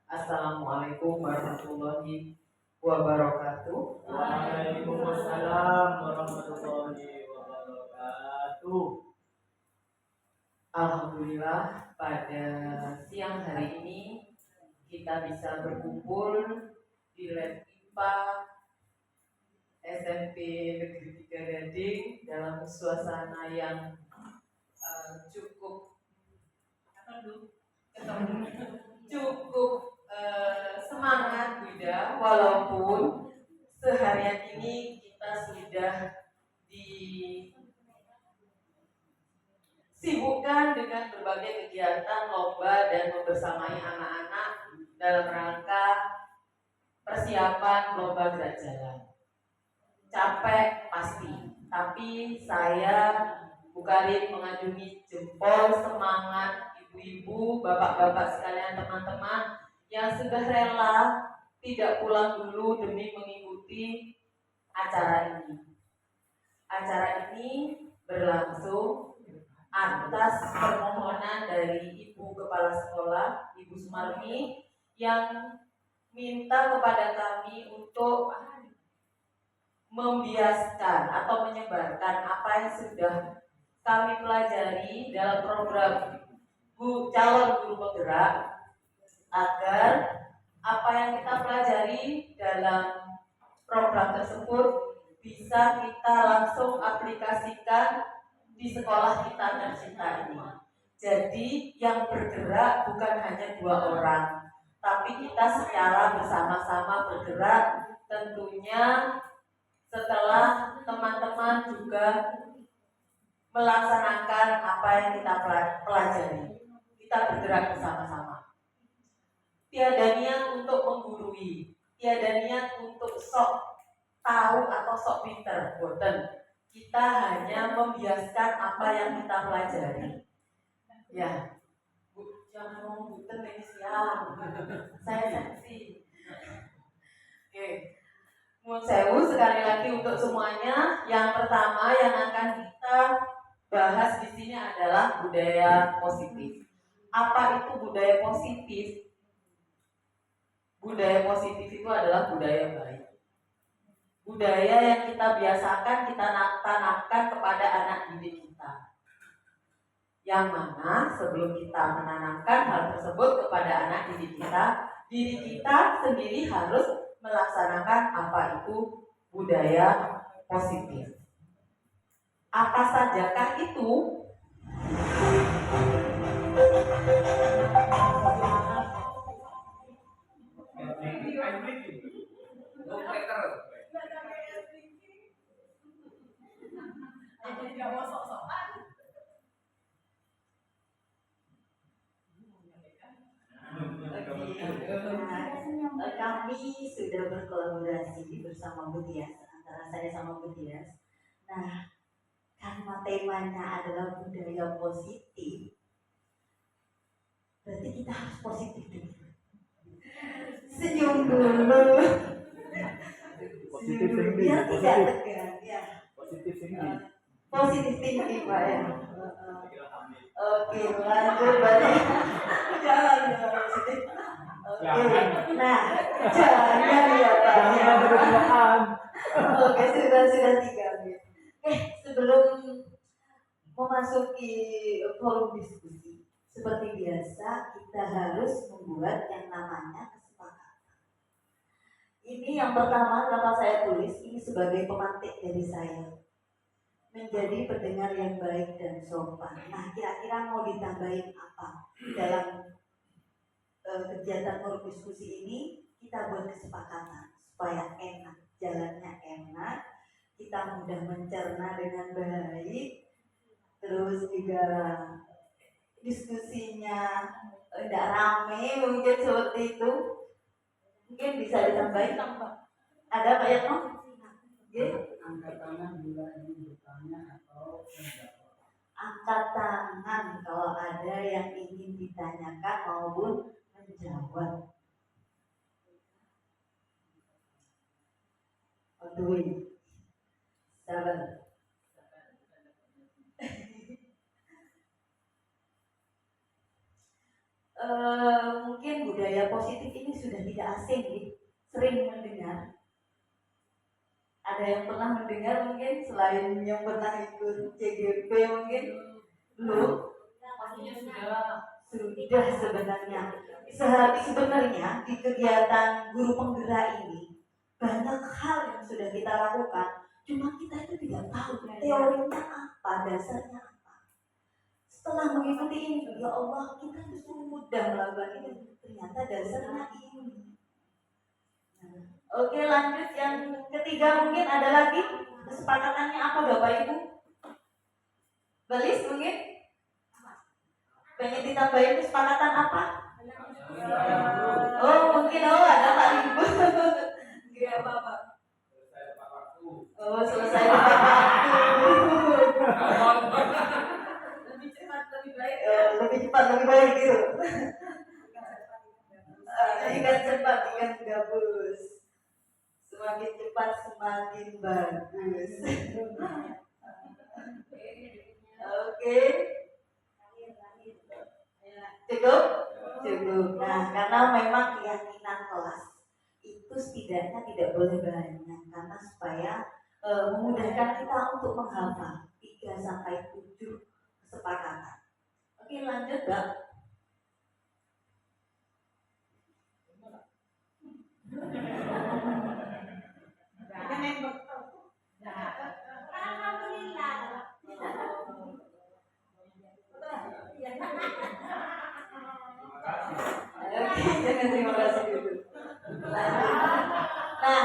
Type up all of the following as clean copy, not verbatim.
Assalamualaikum warahmatullahi wabarakatuh. Waalaikumsalam warahmatullahi wabarakatuh. Alhamdulillah pada siang hari ini kita bisa berkumpul di lab IPA SMP Negeri 3 Gading dalam suasana yang cukup semangat Buddha, walaupun seharian ini kita sudah disibukkan dengan berbagai kegiatan lomba dan membersamai anak-anak dalam rangka persiapan lomba gerak jalan. Capek pasti, tapi saya bukan mengajungi jempol semangat ibu-ibu, bapak-bapak sekalian, teman-teman yang sudah rela tidak pulang dulu demi mengikuti acara ini. Acara ini berlangsung atas permohonan dari Ibu Kepala Sekolah, Ibu Sumarmi, yang minta kepada kami untuk membiaskan atau menyebarkan apa yang sudah kami pelajari dalam program calon guru penggerak, agar apa yang kita pelajari dalam program tersebut bisa kita langsung aplikasikan di sekolah kita tercinta ini. Jadi yang bergerak bukan hanya 2 orang, tapi kita secara bersama-sama bergerak, tentunya setelah teman-teman juga melaksanakan apa yang kita pelajari. Kita bergerak bersama-sama. Tiada niat untuk menggurui, tiada niat untuk sok tahu atau sok pinter, boten. Kita hanya membiaskan apa yang kita pelajari. Ya, jangan ngomong boten ini siang. Saya sensi. Oke. Mohon sewu sekali lagi untuk semuanya. Yang pertama yang akan kita bahas di sini adalah budaya positif. Apa itu budaya positif? Budaya positif itu adalah budaya baik. Budaya yang kita biasakan, kita tanamkan kepada anak didik kita. Yang mana sebelum kita menanamkan hal tersebut kepada anak didik kita, diri kita sendiri harus melaksanakan apa itu budaya positif. Apa sajakah itu? Kami sudah berkolaborasi bersama Butias, antara saya sama Butias. Nah, karena temanya adalah budaya positif, berarti kita harus positif dulu. Senyum dulu. Positif tinggi. Biar tidak tegang, ya. Positif tinggi. Positif tinggi, Pak ya. Oke, lanjut berarti. Jangan. Oke, nah, jangan ya Pak. Jangan berduaan. Oke, sudah 3 menit. Sebelum memasuki forum diskusi, seperti biasa kita harus membuat yang namanya kesepakatan. Ini yang pertama kenapa saya tulis ini sebagai pemantik dari saya, menjadi pendengar yang baik dan sopan. Nah, kira-kira mau ditambahin apa dalam kegiatan forum diskusi ini? Kita buat kesepakatan supaya enak, jalannya enak, kita mudah mencerna dengan baik, terus juga diskusinya tidak rame, mungkin seperti itu. Mungkin bisa ditambahin Pak. Ada Pak Yatno? Angkat tangan bila ingin bertanya atau menjawab. Angkat tangan kalau ada yang ingin ditanyakan maupun menjawab. Aduh, sabar. Mungkin budaya positif ini sudah tidak asing, sering mendengar. Ada yang pernah mendengar mungkin selain yang pernah ikut CGP mungkin belum? Sudah sebenarnya. Sebenarnya di kegiatan guru penggerak ini banyak hal yang sudah kita lakukan, cuma kita itu tidak tahu teorinya apa, dasarnya apa. Setelah mengikuti ini, ya Allah, kita itu mudah melakukan ini. Ternyata dasarnya ini. Oke, lanjut yang ketiga mungkin ada lagi kesepakatannya apa Bapak Ibu? Belis mungkin? Pengen ditambahin kesepakatan apa? Oh mungkin ada Pak Ibu. Iya Bapak. Oh selesai tepat waktu. Lebih cepat lebih baik. Lebih cepat lebih baik gitu. Ikan cepat ikan gabus. Semakin cepat semakin bagus. Oke. Cukup? Cukup. Nah, karena memang keyakinan kelas itu setidaknya tidak boleh banyak karena supaya memudahkan kita untuk menghafal 3 sampai 7 kesepakatan. Oke, lanjut, Mbak. Terima kasih dulu. Nah,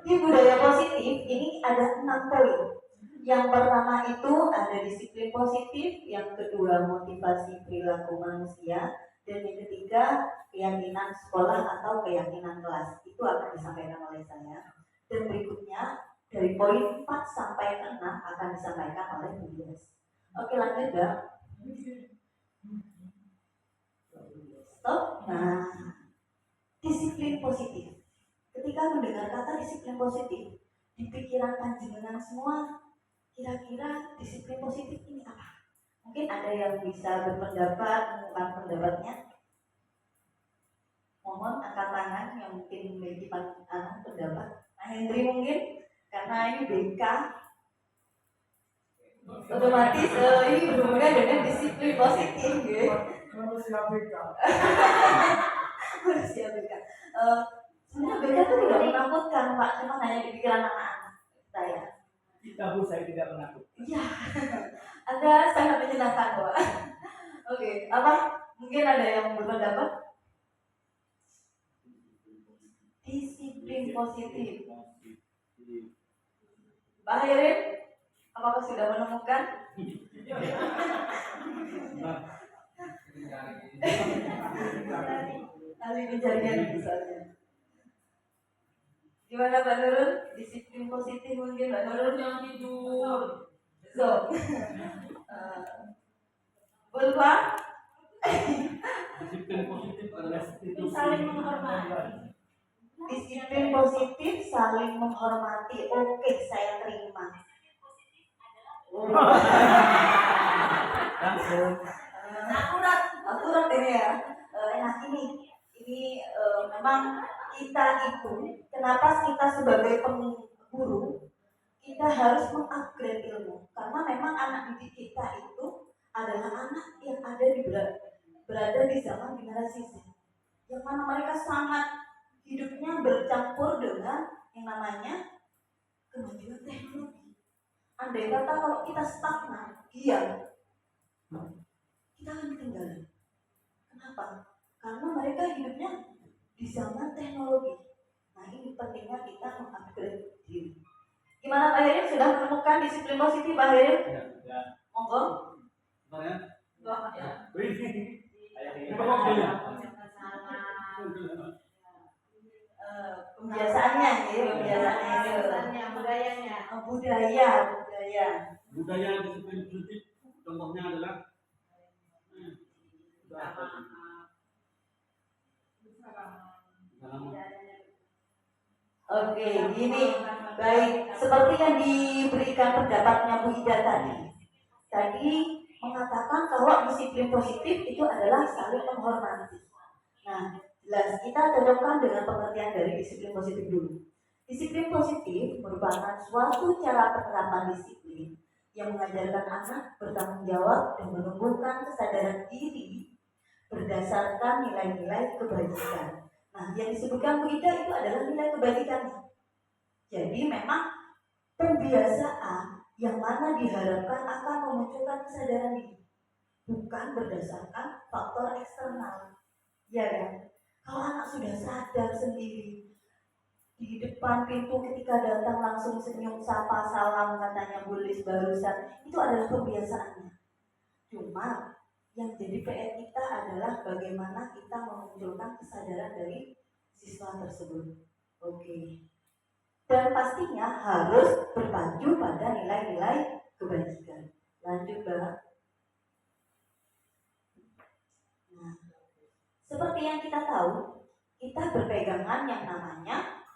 di budaya positif ini ada 6 poin. Yang pertama itu ada disiplin positif, yang kedua motivasi perilaku manusia, dan yang ketiga keyakinan sekolah atau keyakinan kelas. Itu akan disampaikan oleh saya. Dan berikutnya dari poin 4 sampai 6 akan disampaikan oleh Bu Yes. Oke, lanjut Mbak. Stop. Nah, disiplin positif. Ketika mendengar kata disiplin positif, di pikiran panjenengan semua, kira-kira disiplin positif ini apa? Mungkin ada yang bisa berpendapat, mengungkapkan pendapatnya. Mohon angkat tangan yang mungkin memiliki pendapat. Nah, Hendri mungkin, karena ini BK, otomatis ini berhubungan dengan disiplin positif, gitu. Manusia BK. Manusia BK. Sebenarnya BK itu tidak menakutkan, Pak, cuma hanya di pikiran anak-anak saya. Tahu saya tidak menakut. Iya, Anda sangat menyenangkan, Pak. Oke, apa? Mungkin ada yang berpendapat? Disiplin positif. Pak Herin, apakah sudah menemukan? Ahli pencarian misalnya. Gimana Pak Nurul? Disiplin positif mungkin Pak Nurul? Jangan tidur. So, Bulwa? Disiplin positif adalah saling menghormati. Disiplin positif saling menghormati. Oke, saya terima. langsung. Akurat ini ya. Nah ini memang kita itu, kenapa kita sebagai pengguru kita harus mengupgrade ilmu, karena memang anak didik kita itu adalah anak yang berada di zaman generasi Z, yang mana mereka sangat hidupnya bercampur dengan yang namanya kemajuan teknologi. Andai kata kalau kita stagnan, diam, kita akan ketinggalan. Kenapa? Karena mereka hidupnya di zaman teknologi. Nah, ini pentingnya kita mengupgrade diri. Gimana Pak Herin? Sudah menemukan disiplin positif Pak Herin? Ya. Monggo. Sebenarnya. Ya. Kebiasaannya, budaya disiplin positif contohnya adalah Oke, gini, baik. Seperti yang diberikan pendapatnya Bu Ida tadi mengatakan kalau disiplin positif itu adalah saling menghormati. Nah, jelas kita cocokkan dengan pengertian dari disiplin positif dulu. Disiplin positif merupakan suatu cara penerapan disiplin yang mengajarkan anak bertanggung jawab dan menumbuhkan kesadaran diri berdasarkan nilai-nilai kebajikan. Nah, yang disebutkan Bu Ida itu adalah nilai kebajikannya. Jadi memang pembiasaan yang mana diharapkan akan memunculkan kesadaran diri, bukan berdasarkan faktor eksternal. Ya kan? Kalau anak sudah sadar sendiri, di depan pintu ketika datang langsung senyum, sapa, salam, katanya Bu Lis barusan, itu adalah kebiasaannya. Cuma yang jadi PR kita adalah bagaimana kita memunculkan kesadaran dari siswa tersebut. Oke. Dan pastinya harus berpacu pada nilai-nilai kebajikan. Lanjut, Mbak. Nah, seperti yang kita tahu, kita berpegangan yang namanya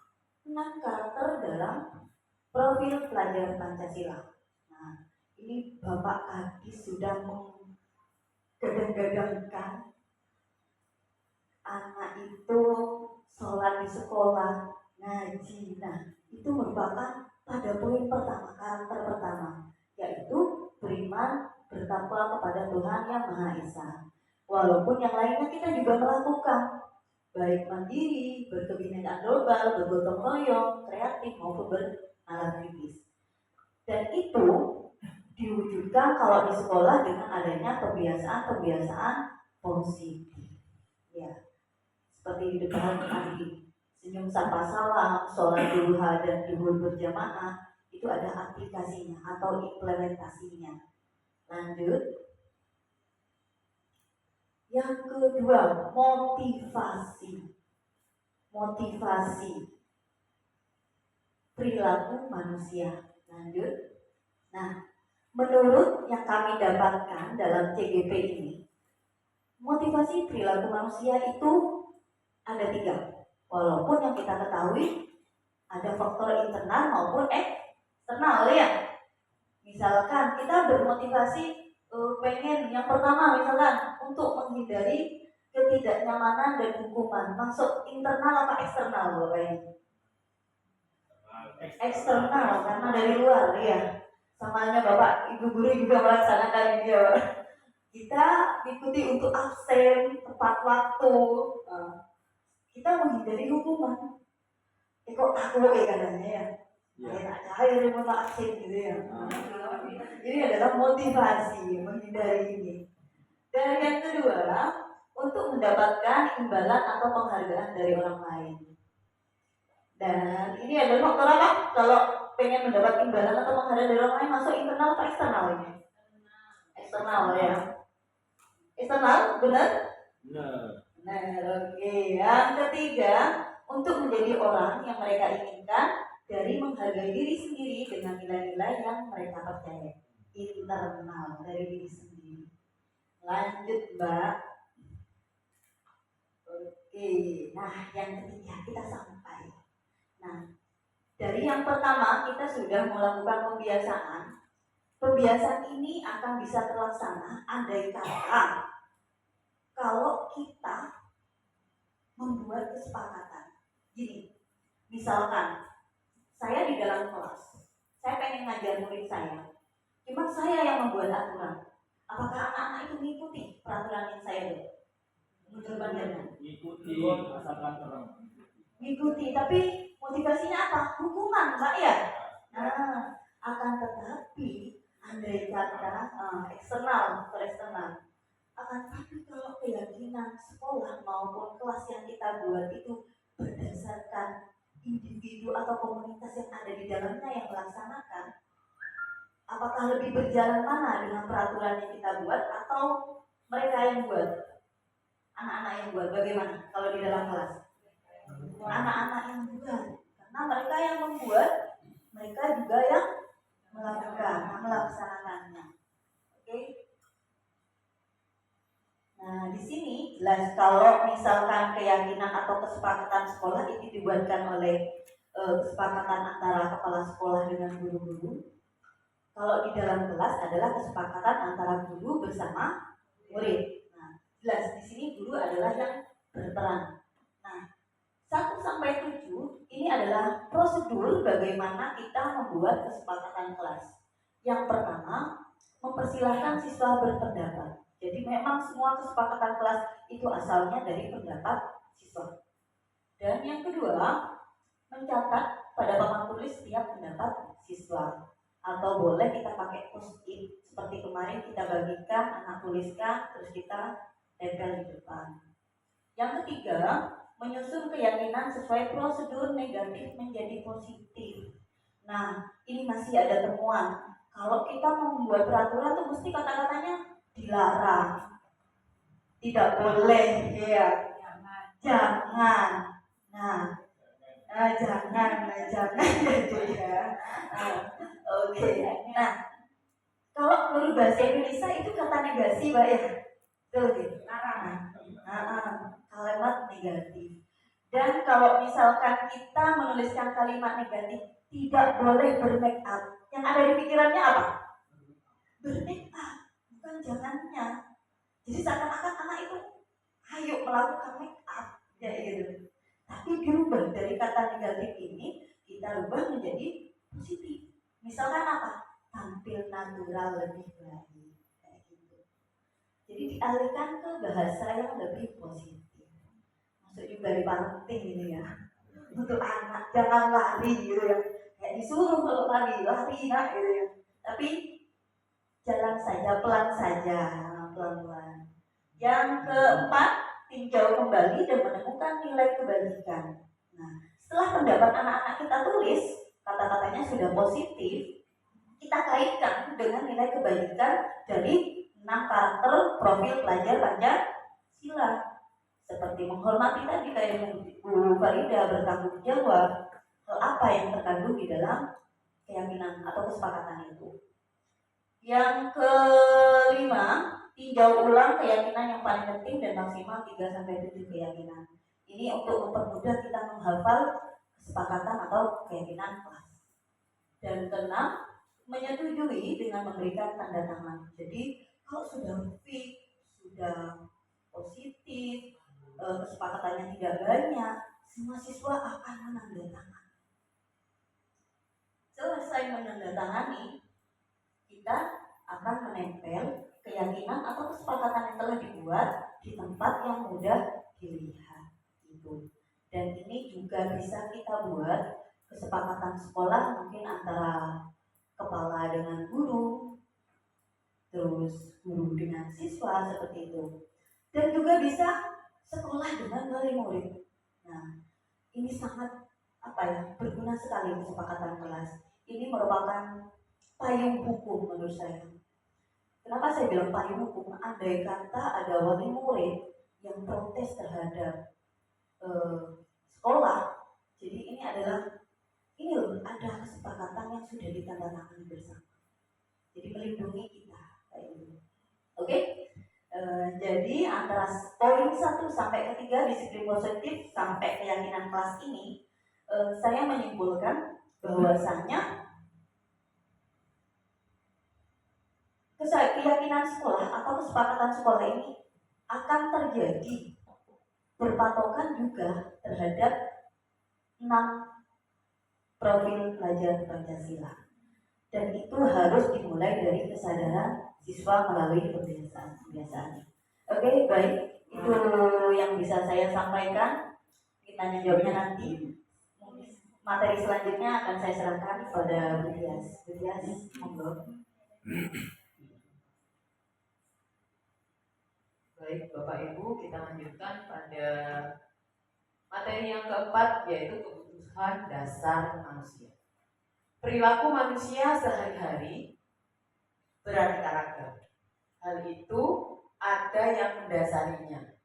6 karakter dalam profil pelajar Pancasila. Nah, ini Bapak Kadis sudah menggadang-gadangkan anak itu sholat di sekolah, ngaji. Nah, itu merupakan pada poin pertama, karakter pertama, yaitu beriman, bertakwa kepada Tuhan Yang Maha Esa. Walaupun yang lainnya kita juga melakukan, baik mandiri, berkebinekaan global, bergotong royong, kreatif maupun bernalar kritis. Dan itu diwujudkan kalau di sekolah dengan adanya kebiasaan-kebiasaan positif. Ya, seperti di depan tadi, senyum sapa salam, sholat duha dan duhur berjamaah, itu ada aplikasinya atau implementasinya. Lanjut. Yang kedua, motivasi. Motivasi perilaku manusia. Lanjut. Nah, menurut yang kami dapatkan dalam CGP ini, motivasi perilaku manusia itu ada 3. Walaupun yang kita ketahui ada faktor internal maupun eksternal ya. Misalkan kita bermotivasi pengen yang pertama misalkan untuk menghindari ketidaknyamanan dan hukuman, masuk internal apa eksternal Bapak ini? Eksternal, karena dari luar ya. Samanya Bapak Ibu guru juga melaksanakan ini ya. Kita ikuti untuk absen tepat waktu, kita menghindari hukuman. Kok takut ya katanya ya? Tak cair mau absen gitu ya. Ini adalah motivasi menghindari ini. Dan yang kedua, untuk mendapatkan imbalan atau penghargaan dari orang lain. Dan ini adalah faktor apa? Kalau pengen mendapat imbalan atau penghargaan dari orang lain, masuk internal atau eksternal ini? Eksternal ya. Eksternal, benar? Benar, oke. Yang ketiga, untuk menjadi orang yang mereka inginkan dari menghargai diri sendiri dengan nilai-nilai yang mereka percaya. Internal dari diri sendiri. Lanjut, Mbak. Oke, nah yang ketiga kita sampai. Nah, dari yang pertama kita sudah melakukan pembiasaan. Pembiasaan ini akan bisa terlaksana andai kata kalau kita membuat kesepakatan. Gini, misalkan saya di dalam kelas, saya pengen ngajar murid saya, cuma saya yang membuat aturan. Apakah anak-anak itu mengikuti peraturan yang saya buat? Menurut pandangan? Mengikuti asalkan terang. Mengikuti, tapi motivasinya apa? Hukuman, Mbak ya? Nah, akan tetapi andai kata eksternal, akan tapi kalau keyakinan sekolah maupun kelas yang kita buat itu berdasarkan individu atau komunitas yang ada di dalamnya yang melaksanakan, apakah lebih berjalan mana dengan peraturan yang kita buat atau mereka yang buat? Anak-anak yang buat bagaimana kalau di dalam kelas? Anak-anak yang buat, karena mereka yang membuat, mereka juga yang melaksanakannya. Oke? Nah, di sini jelas kalau misalkan keyakinan atau kesepakatan sekolah itu dibuatkan oleh kesepakatan antara kepala sekolah dengan guru-guru. Kalau di dalam kelas adalah kesepakatan antara guru bersama murid. Nah, jelas di sini guru adalah yang berperan. Nah, 1 sampai 7 ini adalah prosedur bagaimana kita membuat kesepakatan kelas. Yang pertama, mempersilahkan siswa berpendapat. Jadi memang semua kesepakatan kelas itu asalnya dari pendapat siswa. Dan yang kedua, mencatat pada papan tulis setiap pendapat siswa. Atau boleh kita pakai post-it seperti kemarin kita bagikan, anak tuliskan, terus kita tempel di depan. Yang ketiga, menyusun keyakinan sesuai prosedur negatif menjadi positif. Nah, ini masih ada temuan. Kalau kita mau membuat peraturan tuh mesti kata-katanya dilarang, tidak boleh, ya, jangan. Nah, jangan gitu ya. Oke. Nah, kalau menurut bahasa Indonesia itu kata negasi, Mbak ya. Betul gitu. Kalimat negatif. Dan kalau misalkan kita menuliskan kalimat negatif, tidak boleh bermake up. Yang ada di pikirannya apa? Bermake up, bukan jangannya. Jadi seakan-akan anak itu ayo melakukan make up, ya gitu. Tapi dirubah dari kata negatif ini kita rubah menjadi positif. Misalkan apa? Tampil natural lebih baik, kayak gitu. Jadi dialihkan ke bahasa yang lebih positif. Masuk juga di parenting ini ya. Untuk anak jangan lari gitu ya. Kayak disuruh kalau lari nak gitu ya. Tapi jalan saja, pelan saja, pelan-pelan. Yang keempat, tinjau kembali dan menemukan nilai kebalikan. Nah, setelah pendapat anak-anak kita tulis, kata-katanya sudah positif, kita kaitkan dengan nilai kebalikan dari 6 karakter profil pelajar Pancasila. Seperti menghormati tadi kayak Bu Farida, bertanggung jawab, apa yang terkandung di dalam keyakinan atau kesepakatan itu. Yang kelima, tinjau ulang keyakinan yang paling penting dan maksimal 3-7 keyakinan. Ini untuk mempermudah kita menghafal kesepakatan atau keyakinan kelas. Dan keenam, menyetujui dengan memberikan tanda tangan. Jadi kalau sudah fix, sudah positif, kesepakatannya tidak banyak, semua siswa akan menandatangani. Selesai menandatangani, kita akan menempel keyakinan atau kesepakatan yang telah dibuat di tempat yang mudah dilihat itu. Dan ini juga bisa kita buat kesepakatan sekolah mungkin antara kepala dengan guru, terus guru dengan siswa seperti itu. Dan juga bisa sekolah dengan wali murid. Nah, ini sangat berguna sekali kesepakatan kelas. Ini merupakan payung hukum menurut saya. Kenapa saya bilang payung hukum? Andai kata ada wali murid yang protes terhadap sekolah, jadi ini loh, ada kesepakatan yang sudah ditandatangani bersama. Jadi melindungi kita kayak gitu. Oke? Jadi antara poin 1 sampai 3 disiplin positif sampai keyakinan kelas ini, saya menyimpulkan bahwasanya keyakinan sekolah atau kesepakatan sekolah ini akan terjadi berpatokan juga terhadap 6 profil pelajar Pancasila. Dan itu harus dimulai dari kesadaran siswa melalui kebiasaan. Oke, baik. Itu yang bisa saya sampaikan. Kita jawabnya nanti. Materi selanjutnya akan saya serahkan kepada Bu Dias. Bu Dias, monggo. Baik, Bapak Ibu, kita lanjutkan pada materi yang keempat, yaitu kebutuhan dasar manusia. Perilaku manusia sehari-hari beraneka ragam. Hal itu ada yang mendasarinya.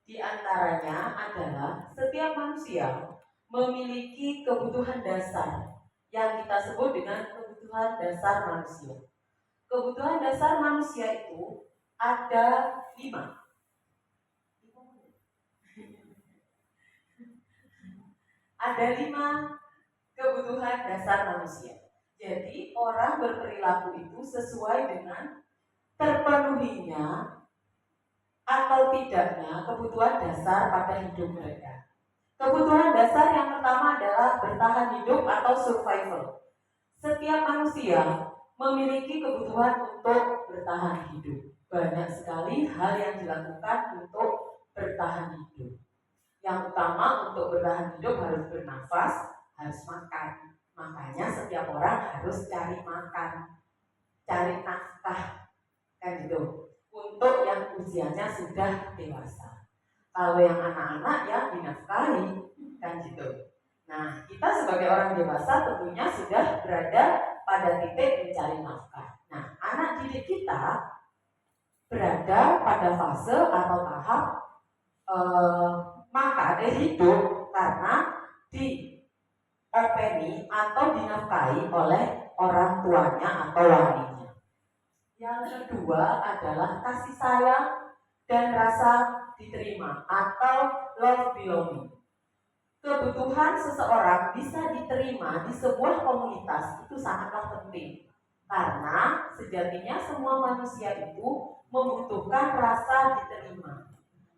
Di antaranya adalah setiap manusia memiliki kebutuhan dasar yang kita sebut dengan kebutuhan dasar manusia. Kebutuhan dasar manusia itu ada 5. Ada 5 kebutuhan dasar manusia. Jadi orang berperilaku itu sesuai dengan terpenuhinya atau tidaknya kebutuhan dasar pada hidup mereka. Kebutuhan dasar yang pertama adalah bertahan hidup atau survival. Setiap manusia memiliki kebutuhan untuk bertahan hidup. Banyak sekali hal yang dilakukan untuk bertahan hidup. Yang utama untuk bertahan hidup harus bernafas, harus makan. Makanya setiap orang harus cari makan, cari nafkah, kan gitu. Untuk yang usianya sudah dewasa. Kalau yang anak-anak ya dinafkahi, kan gitu. Nah, kita sebagai orang dewasa tentunya sudah berada pada titik mencari nafkah. Nah, anak didik kita berada pada fase atau tahap maka dia hidup karena diopeni atau dinafkahi oleh orang tuanya atau walinya. Yang kedua adalah kasih sayang dan rasa diterima atau love belonging. Kebutuhan seseorang bisa diterima di sebuah komunitas itu sangatlah penting. Karena sejatinya semua manusia itu membutuhkan rasa diterima.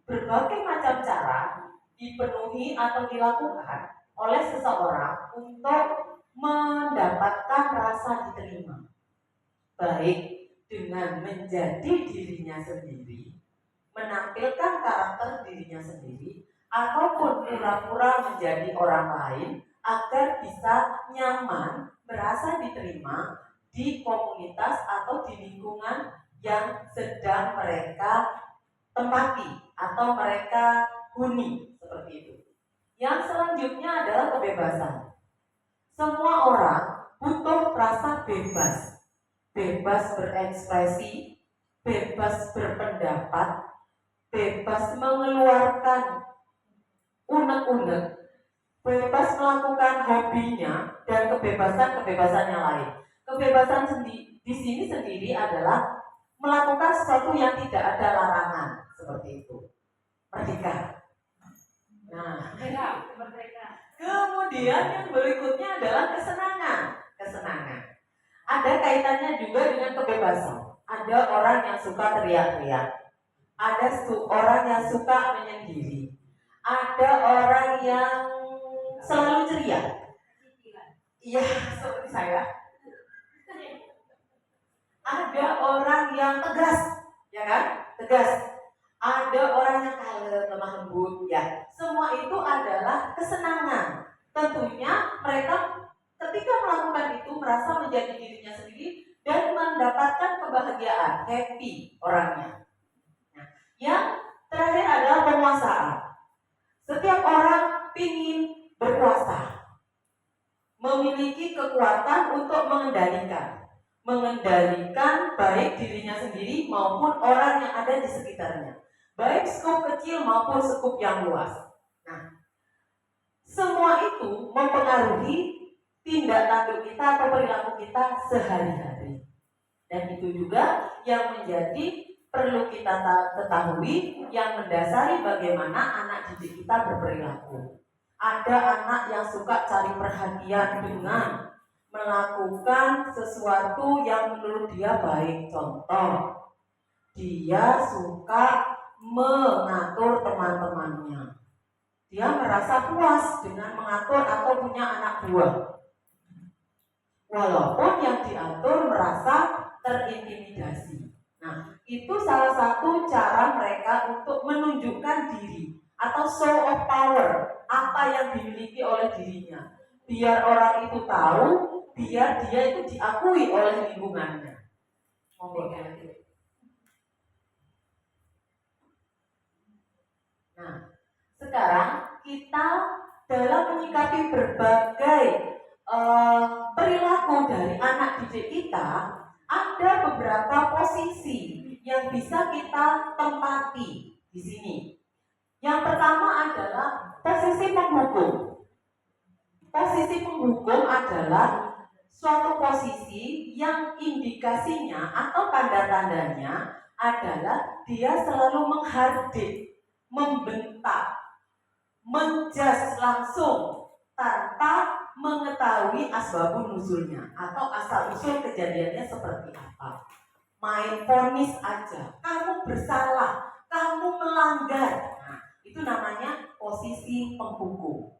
Berbagai macam cara dipenuhi atau dilakukan oleh seseorang untuk mendapatkan rasa diterima. Baik dengan menjadi dirinya sendiri, menampilkan karakter dirinya sendiri, ataupun pura-pura menjadi orang lain agar bisa nyaman, merasa diterima di komunitas atau di lingkungan yang sedang mereka tempati atau mereka huni, seperti itu. Yang selanjutnya adalah kebebasan. Semua orang butuh rasa bebas. Bebas berekspresi, bebas berpendapat, bebas mengeluarkan unek-unek, bebas melakukan hobinya, dan kebebasan-kebebasan yang lain. Kebebasan di sini sendiri adalah melakukan sesuatu yang tidak ada larangan, seperti itu. Merdeka. Nah, kemudian yang berikutnya adalah kesenangan. Kesenangan. Ada kaitannya juga dengan kebebasan. Ada orang yang suka teriak-teriak. Ada orang yang suka menyendiri. Ada orang yang selalu ceria. Iya, seperti saya. Ada orang yang tegas, ya kan? Tegas. Ada orang yang kalem, lemah lembut, ya. Semua itu adalah kesenangan. Tentunya mereka ketika melakukan itu merasa menjadi dirinya sendiri dan mendapatkan kebahagiaan, happy orangnya. Nah, yang terakhir adalah penguasaan. Setiap orang ingin berkuasa, memiliki kekuatan untuk mengendalikan baik dirinya sendiri maupun orang yang ada di sekitarnya, baik skup kecil maupun skup yang luas. Nah, semua itu mempengaruhi tindak tanduk kita atau perilaku kita sehari-hari. Dan itu juga yang menjadi perlu kita ketahui yang mendasari bagaimana anak didik kita berperilaku. Ada anak yang suka cari perhatian dengan melakukan sesuatu yang menurut dia baik. Contoh, dia suka mengatur teman-temannya. Dia merasa puas dengan mengatur atau punya anak buah. Walaupun yang diatur merasa terintimidasi. Nah, itu salah satu cara mereka untuk menunjukkan diri atau show of power, apa yang dimiliki oleh dirinya. Biar orang itu tahu, biar dia itu diakui oleh lingkungannya. Nah, sekarang kita dalam menyikapi berbagai perilaku dari anak didik kita, ada beberapa posisi yang bisa kita tempati di sini. Yang pertama adalah posisi penghukum. Posisi penghukum adalah suatu posisi yang indikasinya atau tanda-tandanya adalah dia selalu menghardik, membentak, menjas langsung tanpa mengetahui asbabun nuzulnya atau asal usul kejadiannya seperti apa. Main vonis aja, kamu bersalah, kamu melanggar. Nah, itu namanya posisi penghukum.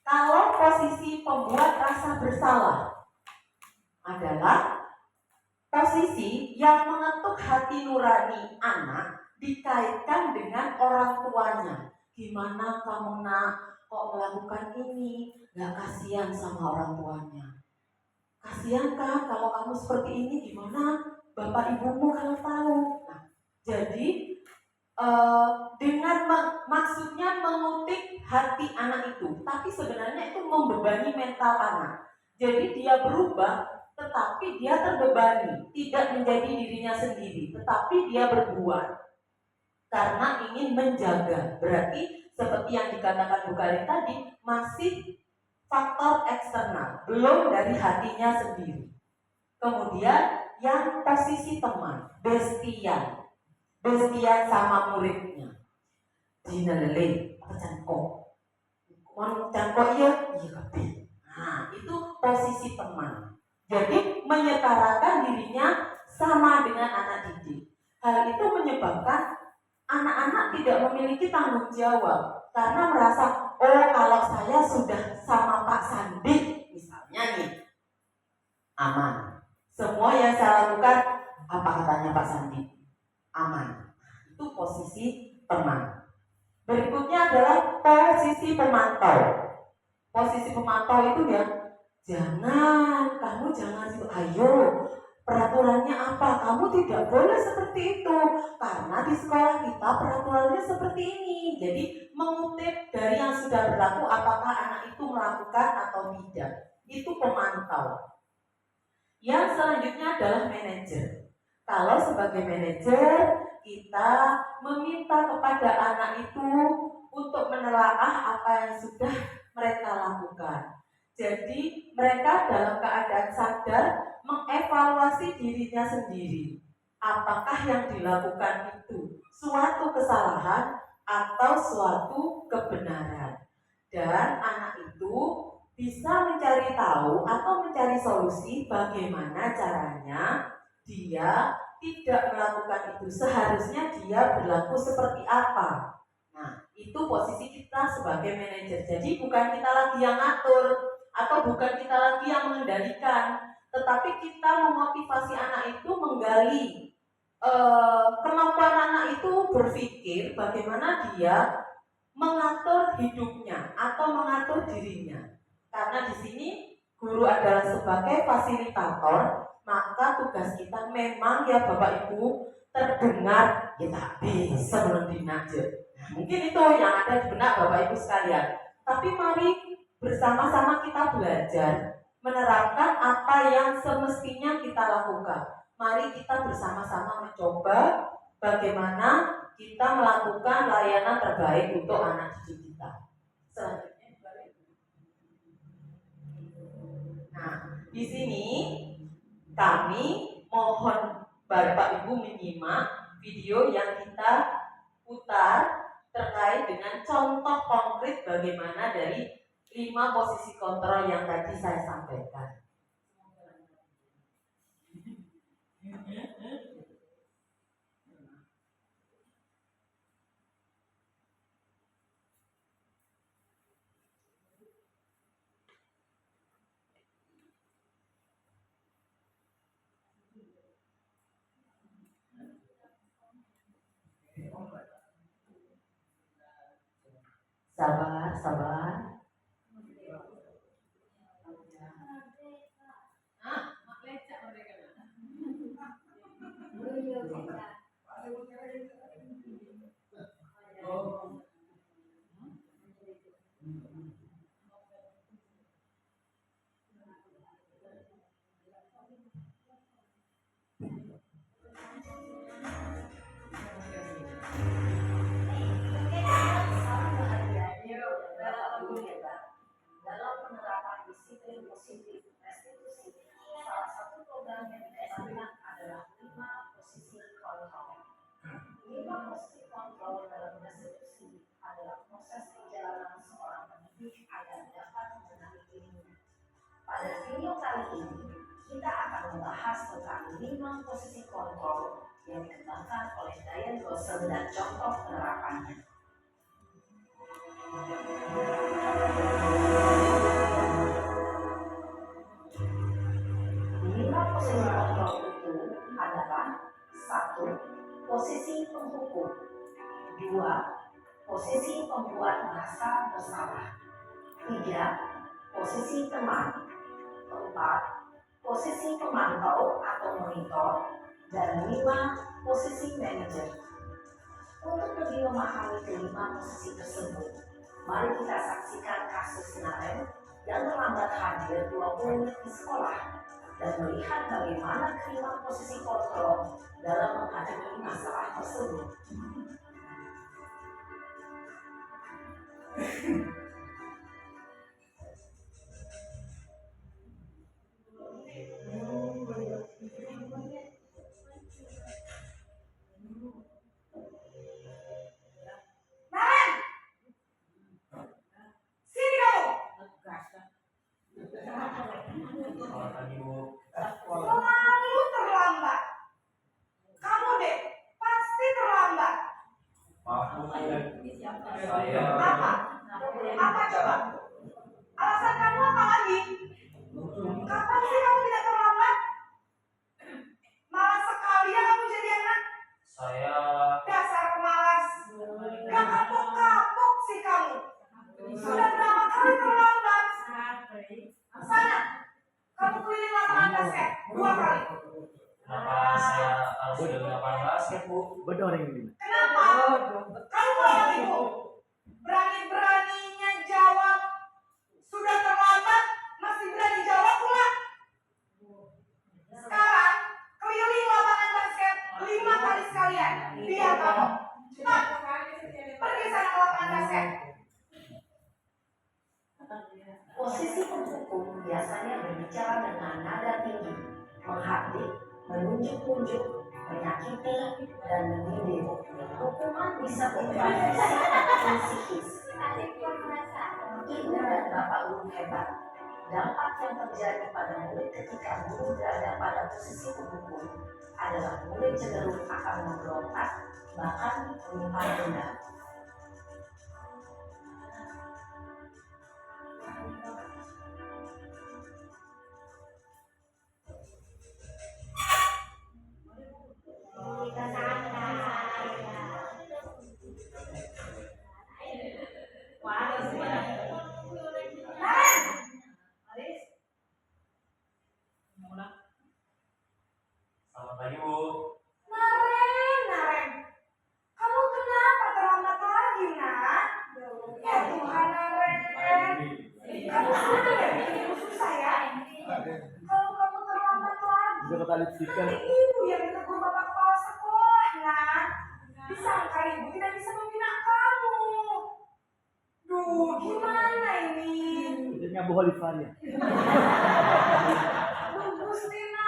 Kalau posisi pembuat rasa bersalah adalah posisi yang mengetuk hati nurani anak dikaitkan dengan orang tuanya. Gimana kamu nak kok melakukan ini? Gak kasihan sama orang tuanya. Kasihan kan kalau kamu seperti ini, gimana bapak ibumu kalau tahu? Nah, jadi dengan maksudnya mengutip hati anak itu, tapi sebenarnya itu membebani mental anak. Jadi dia berubah, tetapi dia terbebani, tidak menjadi dirinya sendiri, tetapi dia berbuat karena ingin menjaga. Berarti seperti yang dikatakan Bu Karin tadi, masih faktor eksternal, belum dari hatinya sendiri. Kemudian yang posisi teman, bestian sama muridnya. Dina lele, apa cangkok? Mon cangkok iya kabeh. Nah, itu posisi teman. Jadi menyetarakan dirinya sama dengan anak didik. Hal itu menyebabkan anak-anak tidak memiliki tanggung jawab karena merasa, oh kalau saya sudah sama Pak Sandi misalnya nih, aman. Semua yang saya lakukan, apa katanya Pak Sandi? Aman. Itu posisi teman. Berikutnya adalah posisi pemantau. Posisi pemantau itu ya, kamu jangan ayo, peraturannya apa? Kamu tidak boleh seperti itu karena di sekolah kita peraturannya seperti ini. Jadi mengutip dari yang sudah berlaku apakah anak itu melakukan atau tidak. Itu pemantau. Yang selanjutnya adalah manajer. Kalau sebagai manajer kita meminta kepada anak itu untuk menelaah apa yang sudah mereka lakukan. Jadi mereka dalam keadaan sadar mengevaluasi dirinya sendiri. Apakah yang dilakukan itu suatu kesalahan atau suatu kebenaran. Dan anak itu bisa mencari tahu atau mencari solusi bagaimana caranya dia tidak melakukan itu, seharusnya dia berlaku seperti apa. Nah, itu posisi kita sebagai manajer. Jadi bukan kita lagi yang ngatur atau bukan kita lagi yang mengendalikan, tetapi kita memotivasi anak itu menggali kemampuan anak itu berpikir bagaimana dia mengatur hidupnya atau mengatur dirinya. Karena di sini guru adalah sebagai fasilitator, maka tugas kita memang ya Bapak Ibu terdengar ya tak bisa belum dinajut. Nah, mungkin itu yang ada di benak Bapak Ibu sekalian. Tapi mari bersama-sama kita belajar menerapkan apa yang semestinya kita lakukan. Mari kita bersama-sama mencoba bagaimana kita melakukan layanan terbaik untuk anak didik kita. Selanjutnya, nah, di sini kami mohon Bapak Ibu menyimak video yang kita putar terkait dengan contoh konkret bagaimana dari 5 posisi kontrol yang tadi saya sampaikan. Sabar. Dalam penerapan disiplin positif restitusi, salah satu program yang dikembangkan adalah 5 posisi kontrol. 5 posisi kontrol dalam restitusi adalah proses perjalanan seorang pendidik agar dapat mengenali dirinya. video kali ini kita akan membahas tentang 5 posisi kontrol yang dikembangkan oleh Diane Gosel dan contoh penerapannya. 5 posisi kontrol itu adalah: 1. Posisi penghukum. 2. Posisi pembuat merasa bersalah. 3. Posisi teman. 4. Posisi pemantau atau monitor. Dan 5. Posisi manajer. Untuk lebih memahami kelima posisi tersebut, mari kita saksikan kasus Naren yang terlambat hadir 20 menit di sekolah dan melihat bagaimana kelima posisi kontrol dalam menghadapi masalah tersebut. Selalu terlambat. Kamu deh, pasti terlambat. Apa? Apa coba? Alasan kamu apa lagi? Kapan sih kamu tidak terlambat? Malas sekali ya kamu jadi anak. Dasar pemalas. Gak kapok-kapok sih kamu. Sudah berapa kali terlambat? Sana, kamu keliling lapangan basket 2 kali. Kenapa saya harus di lapangan basket, Bu? Bedoreng ini. Kenapa? Kamu mau ibu? Berani-beraninya jawab. Sudah terlambat, masih berani jawab pula. Sekarang, keliling lapangan basket 5 kali sekalian. Biar kamu. Cepat. Pergi sana ke lapangan basket. Posisi penghukum biasanya berbicara dengan nada tinggi, menghardik, menunjuk-nunjuk, menyakiti, dan mendidik. Hukuman bisa berupa fisik atau psikis. Ibu dan bapak guru hebat. Dampak yang terjadi pada murid ketika guru berada pada posisi penghukum adalah murid cenderung akan memberontak, bahkan menyimpan dendam. Selamat pagi, Bu. Naren. Kamu kenapa terlambat lagi, nak? Ya Tuhan, Naren. Kamu sudah ya bikin ibu susah ya? Kalau kamu terlambat lagi, Udah kata lipstick kan? nanti ibu yang ditegur bapak kepala sekolah, nak. Disangka ibu tidak bisa membina kamu. Duh, gimana ini? Dia nyabu Holifar ya. Duh, Gusti Naren.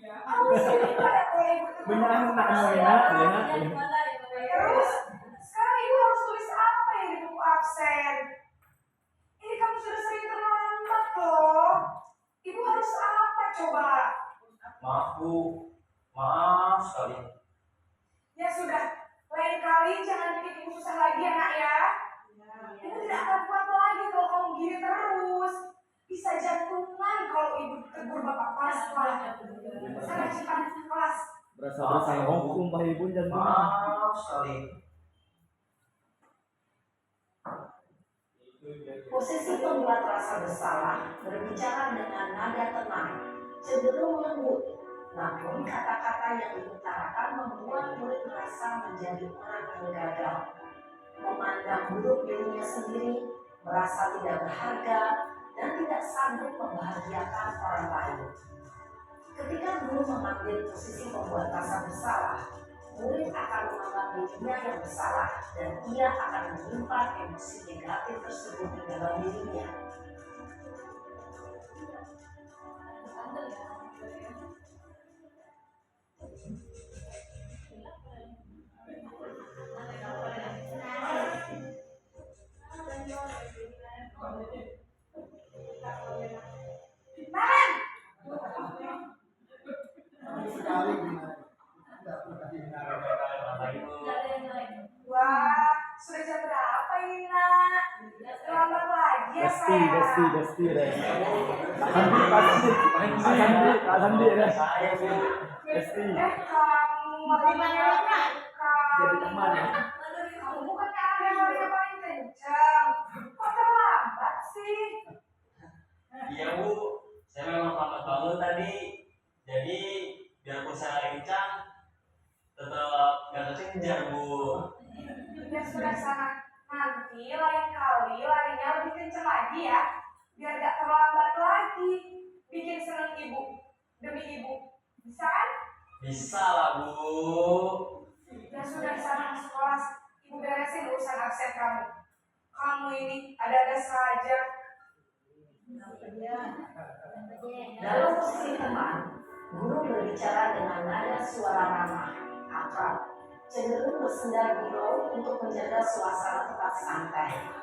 Kamu sini pada kalau ibu tegur Benar bapak nak kepala enak, sekolah. enak. Terus, sekarang ibu harus tulis apa yang di buku absen? Ini kamu sudah sering terlambat loh. Ibu harus apa coba? Maaf, Bu. Maaf sekali. Ya sudah, lain kali jangan bikin ibu susah lagi ya nak ya. Ibu tidak akan kuat lagi kalau kamu gini terus. Bisa jantungan kalau ibu tegur bapak kepala sekolah. Sana cepat ke kelas. Berasa bersalah hukum Pak Ibu dan Maaf sekali. Posisi pembuat rasa bersalah berbicara dengan nada tenang, cenderung lembut, namun kata-kata yang diutarakan membuat murid merasa menjadi orang yang gagal, memandang buruk dirinya sendiri, merasa tidak berharga, dan tidak sanggup membahagiakan orang lain. Ketika guru mengambil posisi pembuat rasa bersalah, murid akan menganggap dirinya yang bersalah dan ia akan menyimpan emosi negatif tersebut di dalam dirinya. Desti deh. Kak Sandi deh. Saya Bu. Desti. Kamu Jadi teman ya. Kamu bukannya ada yang paling kencang. Kok terlambat sih? Iya Bu, saya memang lambat bangun tadi. Jadi biarpun saya lari kencang, tetap gak kekejar Bu. Ya sudah sana. Nanti lain kali larinya lebih kencang lagi ya. Biar gak terlambat lagi. Bikin seneng ibu. Demi ibu. Bisa kan? Bisa lah Bu. Ya sudah sana masuk kelas. Ibu beresin urusan absen kamu. Kamu ini ada-ada saja. Dalam posisi teman, guru berbicara dengan nada suara ramah, akrab, cenderung bersenda gurau untuk menjaga suasana tetap santai.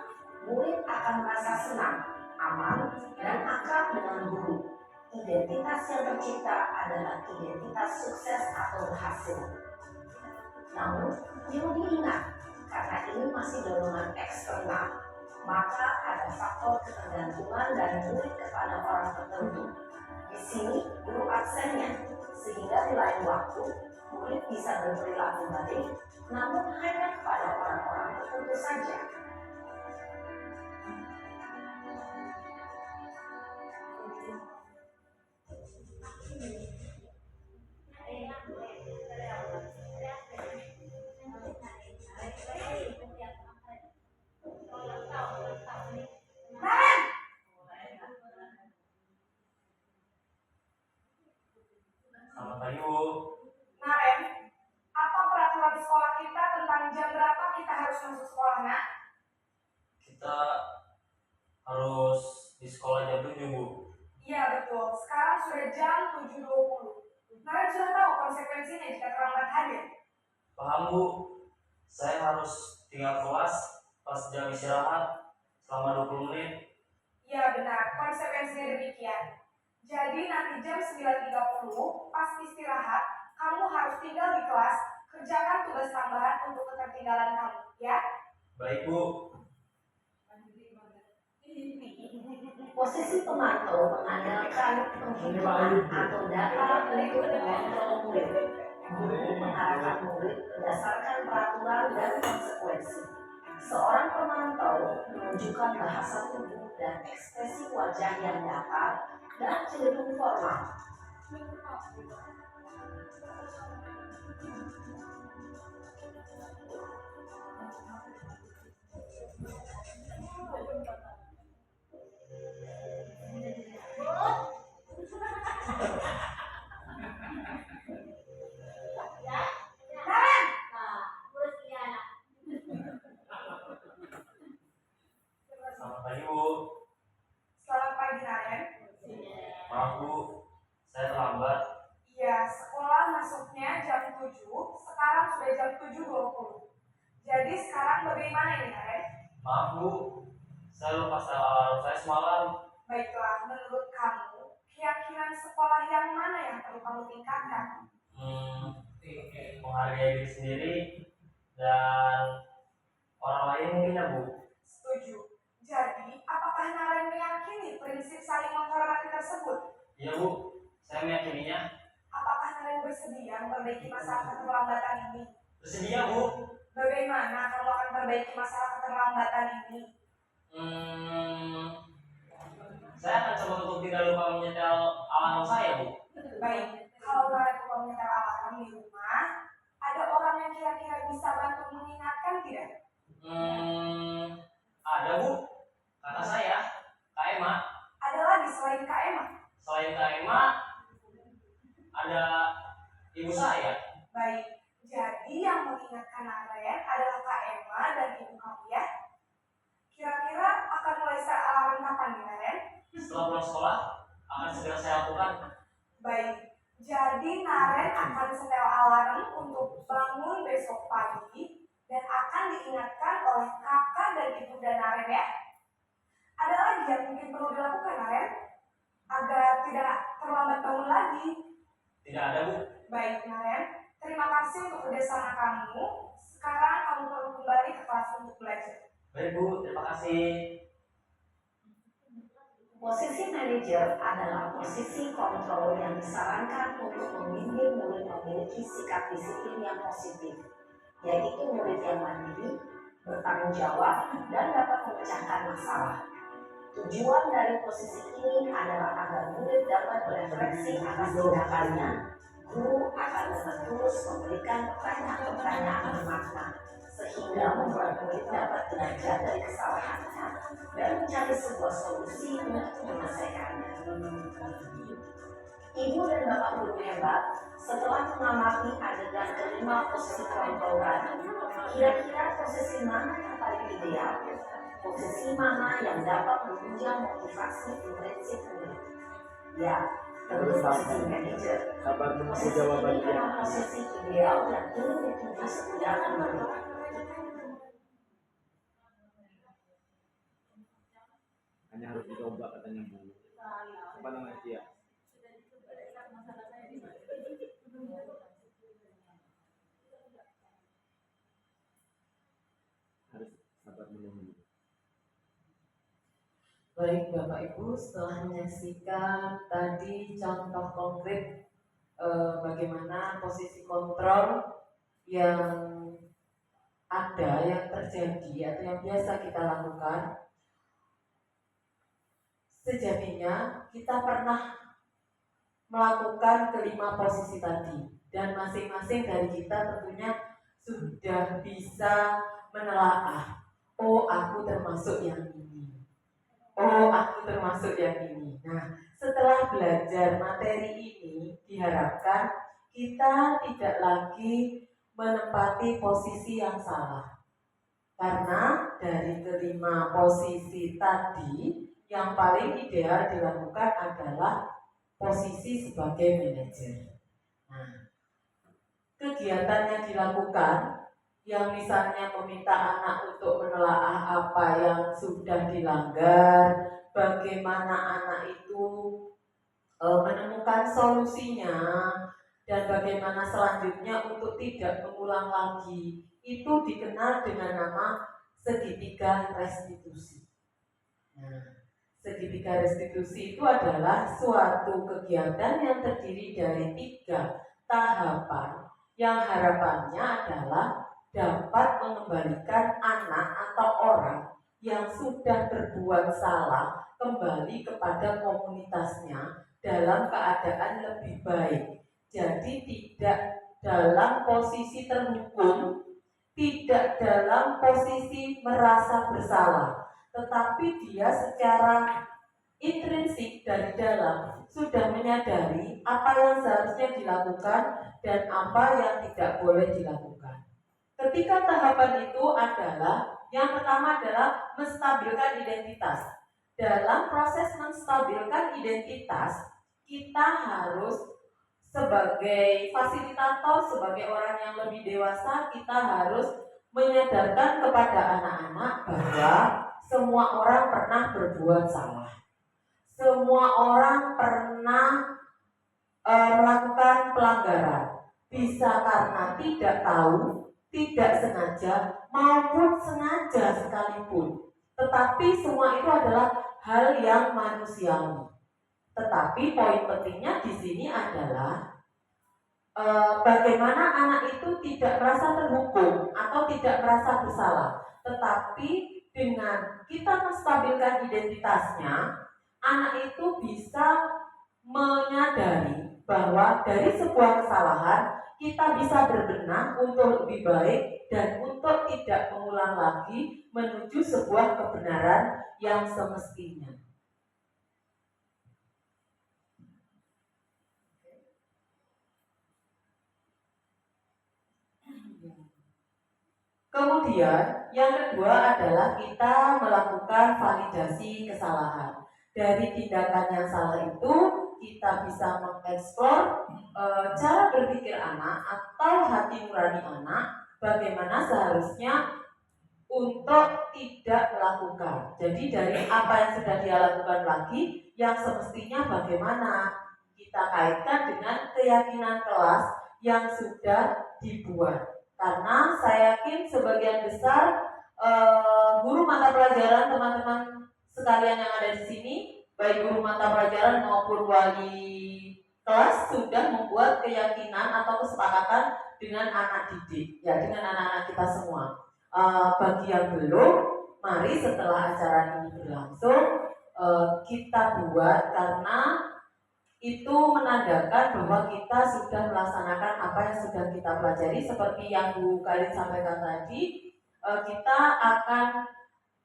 Murid akan merasa senang, aman, dan akrab dengan guru. Identitas yang tercipta adalah identitas sukses atau berhasil. Namun, perlu diingat, karena ini masih dorongan eksternal, maka ada faktor ketergantungan dari murid kepada orang tertentu. Di sini, guru absennya, sehingga di lain waktu, murid bisa berperilaku baik, namun hanya kepada orang-orang tertentu saja. Naren! Selamat pagi Bu. Naren, apa peraturan sekolah kita tentang jam berapa kita harus masuk sekolah, nak? Kita harus di sekolah jam 7 Bu. Iya betul, sekarang sudah jam 7.20. Naren sudah tahu konsekuensinya jika terlambat hadir. Paham Bu. Saya harus tinggal kelas pas jam istirahat selama 20 menit. Iya benar, konsekuensinya demikian. Jadi nanti jam 9.30 pas istirahat, kamu harus tinggal di kelas, kerjakan tugas tambahan untuk ketertinggalan kamu, ya? Baik Bu. Posisi pemantau mengandalkan penghitungan atau data untuk mengontrol murid. Guru mengarahkan murid berdasarkan peraturan dan konsekuensi. Seorang pemantau menunjukkan bahasa tubuh dan ekspresi wajah yang datar dan cenderung formal. Naren! Selamat pagi Bu. Selamat pagi, Naren. Maaf Bu, saya terlambat. Iya, sekolah masuknya jam 7, sekarang sudah jam 7.20. Jadi sekarang bagaimana ini, Naren? Maaf Bu, saya lupa setel alarm saya semalam. Baiklah, menurut kamu, keyakinan sekolah yang mana yang perlu kamu tingkatkan? Menghargai diri sendiri dan orang lain mungkin ya Bu. Setuju. Jadi, apakah Naren meyakini prinsip saling menghormati tersebut? Iya Bu, saya meyakininya. Apakah Naren bersedia memperbaiki masalah keterlambatan ini? Bersedia Bu. Bagaimana kamu akan memperbaiki masalah keterlambatan ini? Saya akan coba untuk tidak lupa menyetel alarm saya Bu. Baik, kalau Naren lupa menyetel alarm di rumah, ada orang yang kira-kira bisa bantu mengingatkan tidak? Ada Bu, kata saya, Kak Emma. Ada lagi selain Kak Emma? Selain Kak Emma, ada ibu saya. Baik, jadi yang mengingatkan Naren adalah Kak Emma dan ibu kamu ya. Kira-kira akan mulai set alarm kapan nih Naren? Setelah pulang sekolah, akan segera saya lakukan. Baik, jadi Naren akan setel alarm untuk bangun besok pagi dan akan diingatkan oleh kakak dan ibunda Naren ya. Ada lagi yang mungkin perlu dilakukan Naren agar tidak terlambat bangun lagi. Tidak ada Bu. Baik Naren, terima kasih untuk kerjasama kamu. Sekarang kamu perlu kembali ke kelas untuk belajar. Baik Bu, terima kasih. Posisi manajer adalah posisi kontrol yang disarankan untuk membimbing murid memiliki sikap disiplin yang positif, yaitu murid yang mandiri, bertanggung jawab, dan dapat memecahkan masalah. Tujuan dari posisi ini adalah agar murid dapat berefleksi atas tindakannya. Guru akan terus memberikan pertanyaan-pertanyaan bermakna, sehingga membuat murid dapat belajar dari kesalahannya dan mencari sebuah solusi untuk menyelesaikannya. Ibu dan bapak guru hebat, setelah mengamati adegan kelima posisi kontrol tadi, kira-kira posisi mana yang paling ideal? Posisi mana yang dapat menunjang motivasi intensif murid? Ya, tentu posisi manajer. Sabar menunggu Posisi ini jawabannya. memang posisi ideal yang ingin dituju setiap murid. Hanya harus dicoba katanya Bu. Apa namanya dia? Harus sabar menunggu. Baik Bapak Ibu, setelah menyaksikan tadi contoh konkret bagaimana posisi kontrol yang ada, yang terjadi atau yang biasa kita lakukan, sejatinya kita pernah melakukan kelima posisi tadi, dan masing-masing dari kita tentunya sudah bisa menelaah, oh aku termasuk yang ini, oh aku termasuk yang ini. Nah, setelah belajar materi ini, diharapkan kita tidak lagi menempati posisi yang salah, karena dari kelima posisi tadi yang paling ideal dilakukan adalah posisi sebagai manajer. Nah, kegiatan yang dilakukan, yang misalnya meminta anak untuk menelaah apa yang sudah dilanggar, bagaimana anak itu menemukan solusinya, dan bagaimana selanjutnya untuk tidak mengulang lagi, itu dikenal dengan nama segitiga restitusi. Nah, segitiga restitusi itu adalah suatu kegiatan yang terdiri dari 3 tahapan yang harapannya adalah dapat mengembalikan anak atau orang yang sudah berbuat salah kembali kepada komunitasnya dalam keadaan lebih baik. Jadi tidak dalam posisi terhukum, tidak dalam posisi merasa bersalah, tetapi dia secara intrinsik dari dalam sudah menyadari apa yang seharusnya dilakukan dan apa yang tidak boleh dilakukan. Ketika tahapan itu adalah, yang pertama adalah menstabilkan identitas. Dalam proses menstabilkan identitas, kita harus sebagai fasilitator, sebagai orang yang lebih dewasa, kita harus menyadarkan kepada anak-anak bahwa semua orang pernah berbuat salah. Semua orang pernah melakukan pelanggaran, bisa karena tidak tahu, tidak sengaja, maupun sengaja sekalipun. Tetapi semua itu adalah hal yang manusiawi. Tetapi poin pentingnya di sini adalah bagaimana anak itu tidak merasa terhukum atau tidak merasa bersalah. Tetapi dengan kita menstabilkan identitasnya, anak itu bisa menyadari bahwa dari sebuah kesalahan kita bisa berbenah untuk lebih baik dan untuk tidak mengulang lagi menuju sebuah kebenaran yang semestinya. Kemudian yang kedua adalah kita melakukan validasi kesalahan. Dari tindakan yang salah itu kita bisa mengeksplor cara berpikir anak atau hati nurani anak, bagaimana seharusnya untuk tidak melakukan. Jadi dari apa yang sudah dia lakukan lagi, yang semestinya bagaimana kita kaitkan dengan keyakinan kelas yang sudah dibuat. Karena saya yakin sebagian besar guru mata pelajaran teman-teman sekalian yang ada di sini baik guru mata pelajaran maupun wali kelas sudah membuat keyakinan atau kesepakatan dengan anak didik, ya dengan anak-anak kita semua. Bagi yang belum, mari setelah acara ini berlangsung kita buat, karena itu menandakan bahwa kita sudah melaksanakan apa yang sudah kita pelajari. Seperti yang Bu Karin sampaikan tadi, kita akan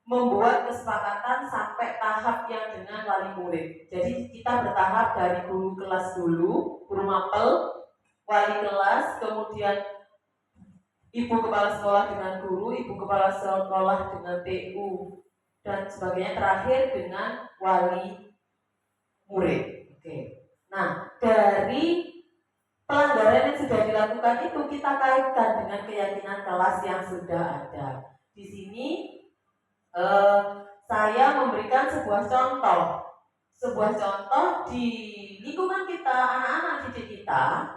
membuat kesepakatan sampai tahap yang dengan wali murid. Jadi kita bertahap dari guru kelas dulu, guru mapel, wali kelas, kemudian ibu kepala sekolah dengan guru, ibu kepala sekolah dengan TU, dan sebagainya, terakhir dengan wali murid. Oke. Nah, dari pelanggaran yang sudah dilakukan itu kita kaitkan dengan keyakinan kelas yang sudah ada. Di sini saya memberikan sebuah contoh di lingkungan kita, anak-anak didik kita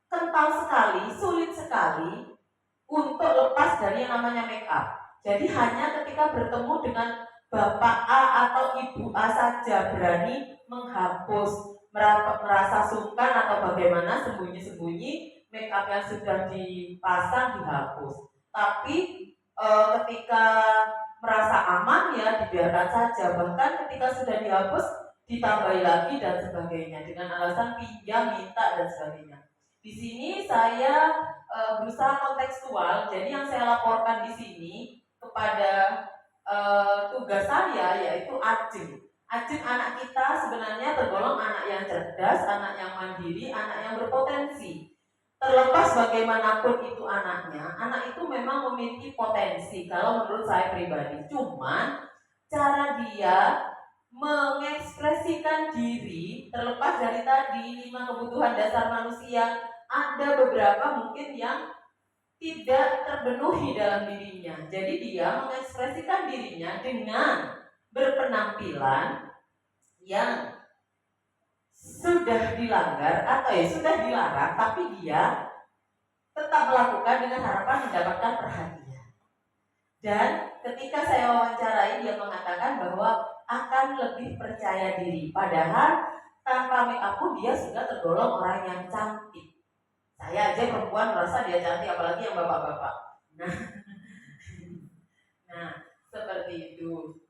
kental sekali, sulit sekali untuk lepas dari yang namanya make up. Jadi hanya ketika bertemu dengan Bapak A atau Ibu A saja berani menghapus, merasa sungkan atau bagaimana, sembunyi-sembunyi make up yang sudah dipasang dihapus. Tapi ketika merasa aman ya dibiarkan saja, bahkan ketika sudah dihapus ditambahi lagi dan sebagainya dengan alasan pinjam, minta dan sebagainya. Di sini saya berusaha kontekstual, jadi yang saya laporkan di sini kepada tugas saya yaitu Ajeng. Ajeng anak kita sebenarnya tergolong anak yang cerdas, anak yang mandiri, anak yang berpotensi. Terlepas bagaimanapun itu anaknya, anak itu memang memiliki potensi kalau menurut saya pribadi. Cuman cara dia mengekspresikan diri, terlepas dari tadi 5 kebutuhan dasar manusia, ada beberapa mungkin yang tidak terpenuhi dalam dirinya. Jadi dia mengekspresikan dirinya dengan berpenampilan yang sudah dilanggar atau sudah dilarang, tapi dia tetap melakukan dengan harapan mendapatkan perhatian. Dan ketika saya wawancarai, dia mengatakan bahwa akan lebih percaya diri, padahal tanpa make up pun dia sudah tergolong orang yang cantik. Saya aja perempuan merasa dia cantik, apalagi yang bapak-bapak. Nah, seperti itu.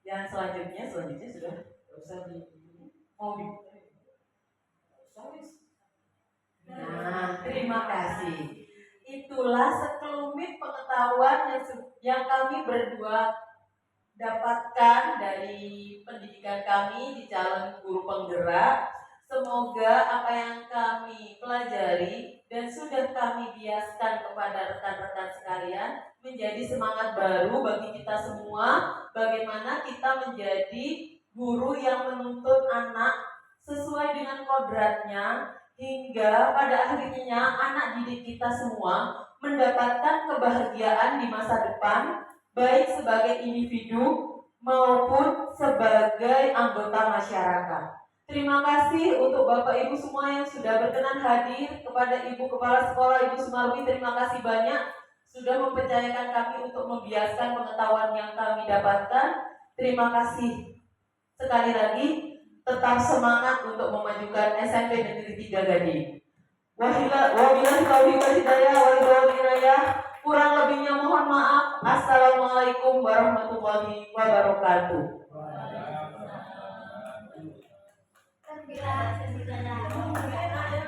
Yang selanjutnya sudah usah mau di. Nah, terima kasih. Itulah sekelumit pengetahuan yang kami berdua dapatkan dari pendidikan kami di calon guru penggerak. Semoga apa yang kami pelajari dan sudah kami biaskan kepada rekan-rekan sekalian menjadi semangat baru bagi kita semua, bagaimana kita menjadi guru yang menuntut anak sesuai dengan kodratnya, hingga pada akhirnya anak didik kita semua mendapatkan kebahagiaan di masa depan, baik sebagai individu maupun sebagai anggota masyarakat. Terima kasih untuk Bapak Ibu semua yang sudah berkenan hadir. Kepada Ibu Kepala Sekolah, Ibu Sumarwi, terima kasih banyak sudah mempercayakan kami untuk membiaskan pengetahuan yang kami dapatkan. Terima kasih sekali lagi. Tetap semangat untuk memajukan SMP Negeri 3 Gading. Wabillahi taufiq wal hidayah, kurang lebihnya mohon maaf. Assalamualaikum warahmatullahi wabarakatuh. Ada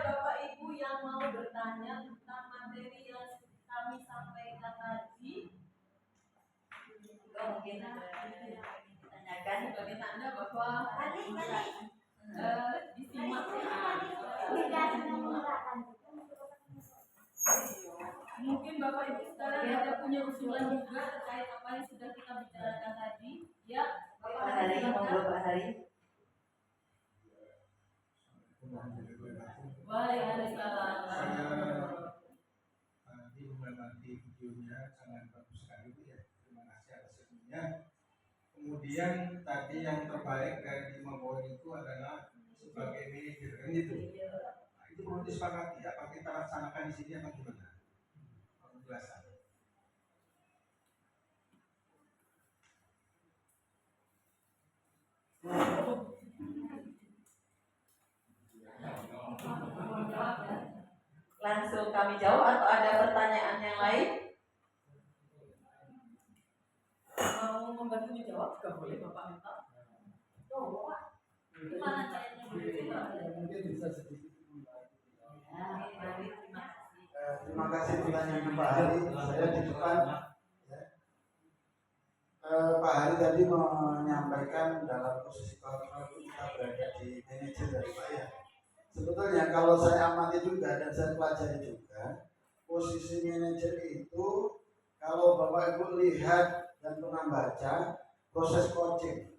Bapak Ibu yang mau bertanya tentang materi yang kami sampaikan tadi? Mungkin tanyakan sebagai tanda bahwa disimak. Mungkin Bapak Ibu sekarang ada punya usulan juga terkait apa yang sudah kita bicarakan tadi. Ya, Bapak Hari, Bapak Hari. Waalaikumsalam. Tadi mengamati videonya sangat bagus sekali ya. Terima kasih atas ilmunya. Kemudian tadi yang terbaik dari 5 poin itu adalah sebagai manajer kan gitu. Nah, itu perlu disepakati. Apa kita laksanakan di sini atau gimana? Penjelasan. pertanyaan yang lain? Mau membantu menjawab? Gak boleh Bapak minta. Oh, Pak. Gimana caranya? Mungkin bisa sedikit membantu. Terima kasih. Terima kasih pertanyaannya Pak Hari. Saya di depan. Ya. Pak Hari tadi menyampaikan dalam posisi kontrol itu kita berada di manajer dari Pak ya. Sebetulnya kalau saya amati juga dan saya pelajari juga, posisi manajer itu kalau Bapak Ibu lihat dan pernah baca proses coaching.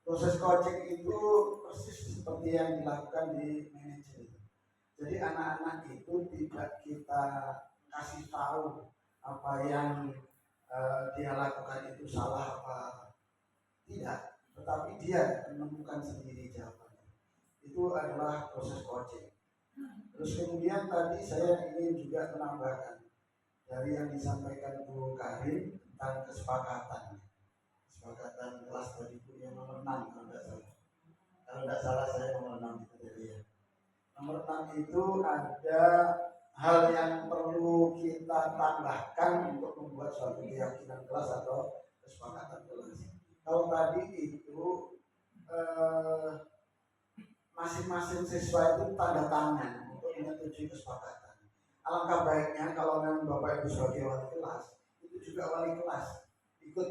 Proses coaching itu persis seperti yang dilakukan di manajer. Jadi anak-anak itu tidak kita kasih tahu apa yang dia lakukan itu salah apa tidak, tetapi dia menemukan sendiri jawabannya. Itu adalah proses coaching. Terus kemudian tadi saya ingin juga menambahkan dari yang disampaikan Bu Karin tentang kesepakatan kelas tadi Bu yang nomor 6 kalau tidak salah saya nomor 6 itu tadi ya. Nomor 6 itu ada hal yang perlu kita tambahkan untuk membuat suatu keyakinan kelas atau kesepakatan kelas. Kalau tadi itu masing-masing siswa itu tanda tangan untuk menyetujui kesepakatan. Alangkah baiknya kalau memang Bapak Ibu sebagai wali kelas, itu juga wali kelas ikut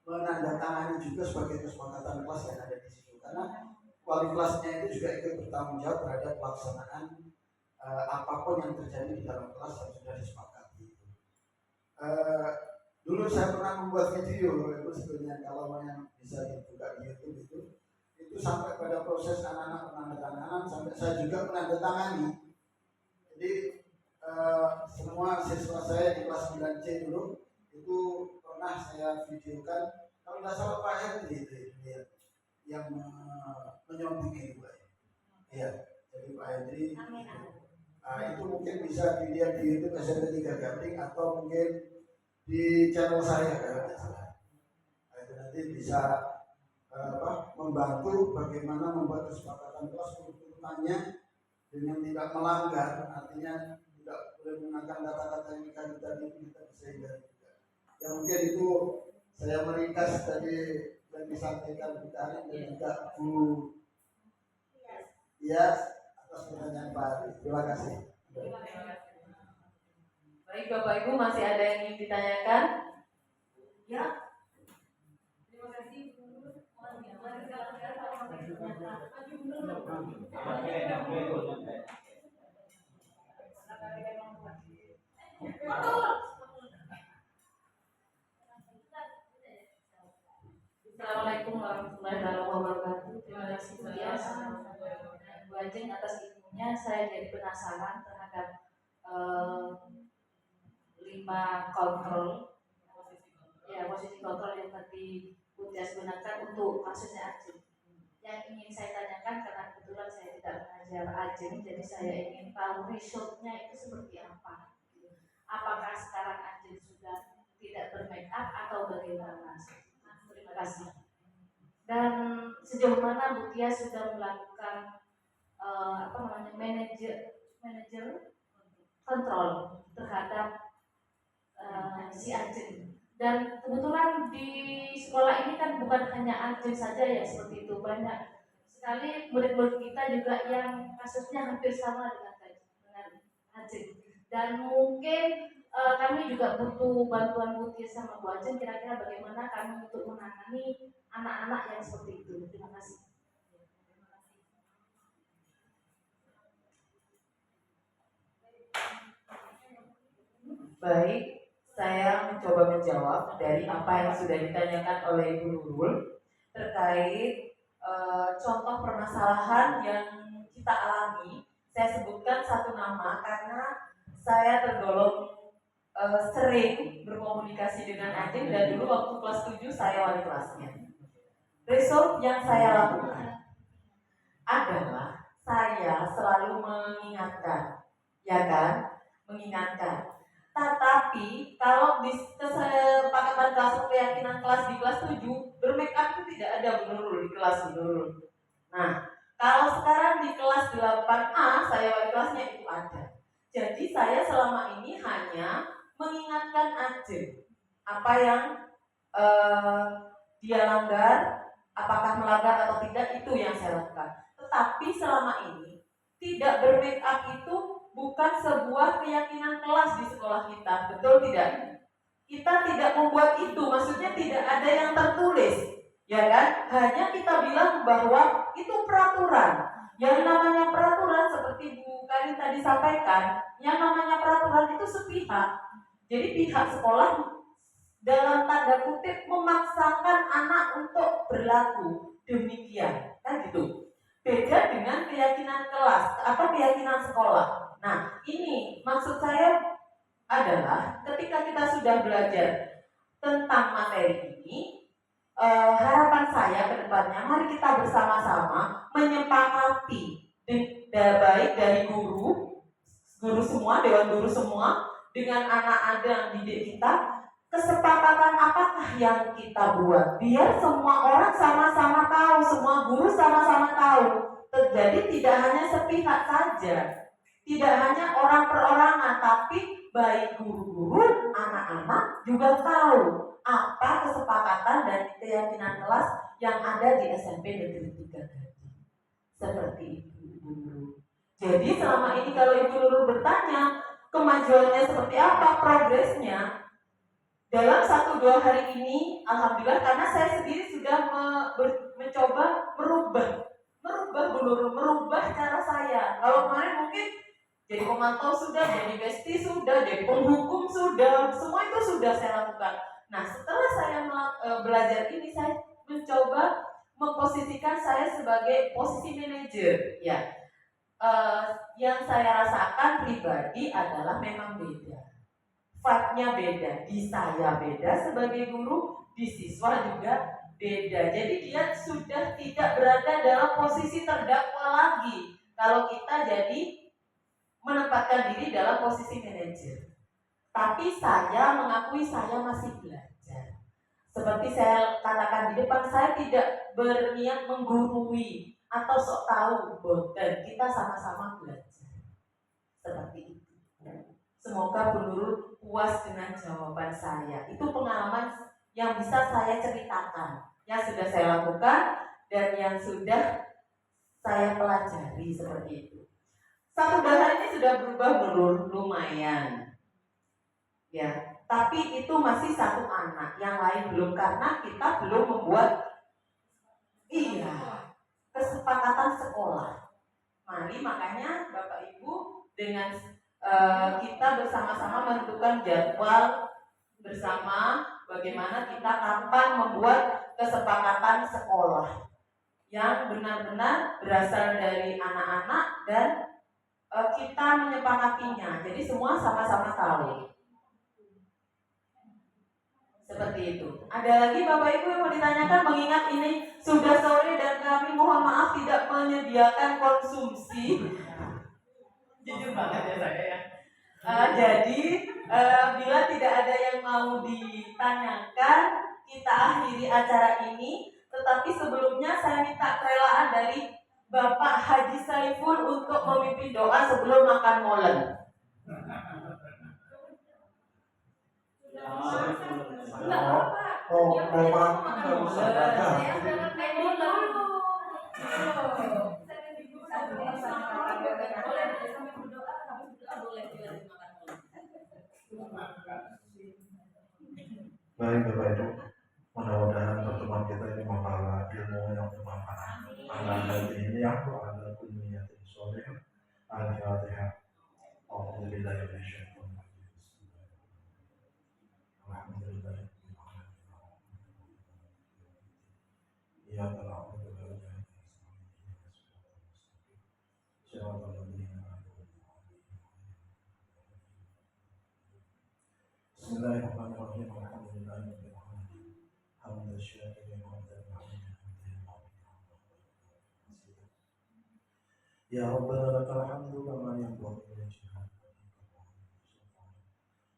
menandatangani juga sebagai kesepakatan kelas yang ada di situ. Karena wali kelasnya itu juga ikut bertanggung jawab terhadap pelaksanaan apapun yang terjadi di dalam kelas yang sudah disepakati. Dulu saya pernah membuat video itu sebetulnya kalau yang bisa dibuka di YouTube itu sampai pada proses anak-anak penandatanganan sampai saya juga menandatangani. Jadi semua siswa saya di kelas 9C dulu itu pernah saya videokan. Kalau tidak salah Pak Henry itu yang menyontingi itu Pak. Iya, jadi Pak Henry itu mungkin bisa dilihat di YouTube SMP 3 Gambling atau mungkin di channel saya kalau tidak salah. Itu nanti bisa membantu bagaimana membuat kesepakatan kelas urutannya dengan tidak melanggar, artinya tidak boleh menggunakan kata-kata yang tadi kita bisa hindari juga. Ya mungkin itu saya meringkas tadi yang disampaikan Bu Karin dan juga Bu Iyas atas pertanyaan Pak Ari. Terima kasih. Baik Bapak Ibu, masih ada yang ingin ditanyakan? Ya. Terima kasih. Assalamualaikum warahmatullahi wabarakatuh. Terima kasih Bu Iyas dan Bu Ajeng atas ilmunya. Saya jadi penasaran terhadap 5 kontrol, ya posisi kontrol yang tadi Bu Iyas gunakan untuk kasusnya Ajeng. Yang ingin saya tanyakan karena kebetulan saya tidak mengajar Ajeng, jadi saya ingin tahu resultnya itu seperti apa. Apakah sekarang Ajeng sudah tidak bermake up atau bagaimana? Terima kasih. Dan sejauh mana Bu Tia sudah melakukan manajer kontrol terhadap si Ajeng. Dan kebetulan di sekolah ini kan bukan hanya Ajeng saja ya seperti itu, banyak sekali murid-murid kita juga yang kasusnya hampir sama dengan Ajeng. Dan mungkin kami juga butuh bantuan Bu Tia sama Bu Ajeng, kira-kira bagaimana kami untuk menangani anak-anak yang seperti itu. Terima kasih. Baik, saya mencoba menjawab dari apa yang sudah ditanyakan oleh Ibu Nurul terkait contoh permasalahan yang kita alami. Saya sebutkan satu nama karena saya tergolong sering berkomunikasi dengan Ajeng dan dulu waktu kelas 7 saya wali kelasnya. Result yang saya lakukan adalah saya selalu mengingatkan, ya kan? Mengingatkan. Tetapi kalau di kesepakatan kelas keyakinan kelas di kelas 7 bermake up itu tidak ada menurut di kelas menurut. Nah, kalau sekarang di kelas 8A saya wali kelasnya itu ada. Jadi saya selama ini hanya mengingatkan aja apa yang dia langgar, apakah melanggar atau tidak, itu yang saya lakukan. Tetapi selama ini tidak bermake up itu bukan sebuah keyakinan kelas di sekolah kita, betul tidak? Kita tidak membuat itu, maksudnya tidak ada yang tertulis, ya kan? Hanya kita bilang bahwa itu peraturan. Yang namanya peraturan seperti Bu Karin tadi sampaikan, yang namanya peraturan itu sepihak. Jadi pihak sekolah dalam tanda kutip memaksakan anak untuk berlaku demikian, kan gitu. Beda dengan keyakinan kelas atau keyakinan sekolah. Nah, ini maksud saya adalah ketika kita sudah belajar tentang materi ini, harapan saya ke depannya, mari kita bersama-sama menyepakati baik dari guru semua, dewan guru semua, dengan anak-anak yang didik kita, kesepakatan apakah yang kita buat, biar semua orang sama-sama tahu, semua guru sama-sama tahu. Jadi tidak hanya sepihak saja, tidak hanya orang perorangan, tapi baik guru-guru, anak-anak juga tahu apa kesepakatan dan keyakinan kelas yang ada di SMP Negeri 3 Gading. Seperti itu, Ibu Nurul. Jadi selama ini kalau Ibu Nurul bertanya kemajuannya seperti apa, progresnya, dalam 1-2 hari ini, alhamdulillah, karena saya sendiri sudah mencoba merubah cara saya. Kalau kemarin mungkin jadi pemantau sudah, jadi besti sudah, jadi penghukum sudah, semua itu sudah saya lakukan. Nah, setelah saya belajar ini, saya mencoba memposisikan saya sebagai posisi manajer. Ya, yang saya rasakan pribadi adalah memang beda. Vibe-nya beda, di saya beda sebagai guru, di siswa juga beda. Jadi dia sudah tidak berada dalam posisi terdakwa lagi. Kalau kita jadi menempatkan diri dalam posisi manajer. Tapi saya mengakui saya masih belajar. Seperti saya katakan di depan, saya tidak berniat menggurui atau sok tahu, dan kita sama-sama belajar. Seperti itu. Semoga Bu Nurul puas dengan jawaban saya. Itu pengalaman yang bisa saya ceritakan, yang sudah saya lakukan dan yang sudah saya pelajari seperti itu. 1 hari ini sudah berubah lumayan, ya. Tapi itu masih 1 anak, yang lain belum, karena kita belum membuat kesepakatan sekolah. Mari makanya Bapak Ibu dengan kita bersama-sama menentukan jadwal bersama bagaimana kita kapan membuat kesepakatan sekolah yang benar-benar berasal dari anak-anak dan kita menyepakatinya. Jadi semua sama-sama tahu. Seperti itu. Ada lagi Bapak Ibu yang mau ditanyakan, mengingat ini sudah sore dan kami mohon maaf tidak menyediakan konsumsi. Jujur banget ya saya ya. Jadi bila tidak ada yang mau ditanyakan, kita akhiri acara ini. Tetapi sebelumnya saya minta kerelaan dari Bapak Haji Saiful untuk memimpin doa sebelum makan molen. Enggak apa-apa. Baik Bapak Ibu, mudah-mudahan pertemuan kita ini membawa ilmu yang bermanfaat. Anak ini yang ada punya soleh, al-fatihah. Alhamdulillah ya syaitan. Alhamdulillah. Ya Allah. Bismillahirrahmanirrahim. Alhamdulillahirabbil alamin. Hamdan syakirin hamdan hamdan. Ya Rabbana lakal hamdu kama yanbaghi li jalali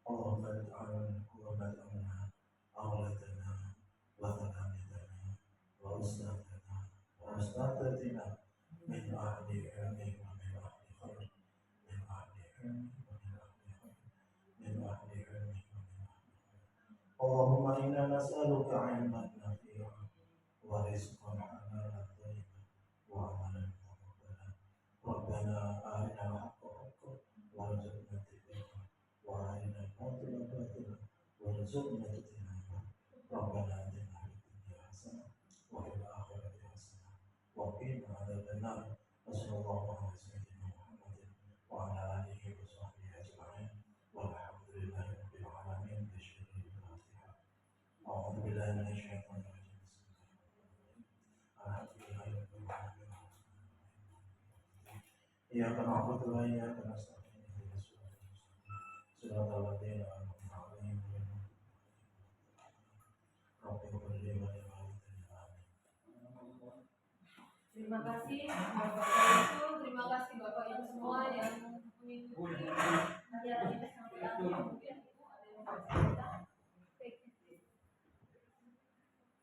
Allahumma ij'alna qurbatana awladana wa thalatana wa ustadana wa ustadatina min ahli ilmi wa min ahli khair min ahli ilmi اللهم إنا نسألك علما نافعا ورزقا حلالا طيبا وعملا متقبلا. ربنا أرنا الحق حقا وارزقنا اتباعه وأرنا الباطل باطلا وارزقنا اجتنابه. ربنا آتنا في الدنيا حسنة وفي الآخرة حسنة وقنا عذاب النار. وصلى الله على سيدنا محمد وعلى آله وصحبه أجمعين والحمد لله رب العالمين. بشر الفاتحة. أعوذ بالله من الشيطان الرجيم. الحمد لله رب العالمين. إياك نعبد وإياك نستعين. اهدنا الصراط المستقيم صراط الذين أنعمت عليهم غير المغضوب عليهم رب اغفر لي ولوالدي آمين. Terima kasih Bapak Ibu, terima kasih Bapak Ibu semua yang mengikuti acara ini sampai akhir. Kemudian Ibu ada yang mau cerita?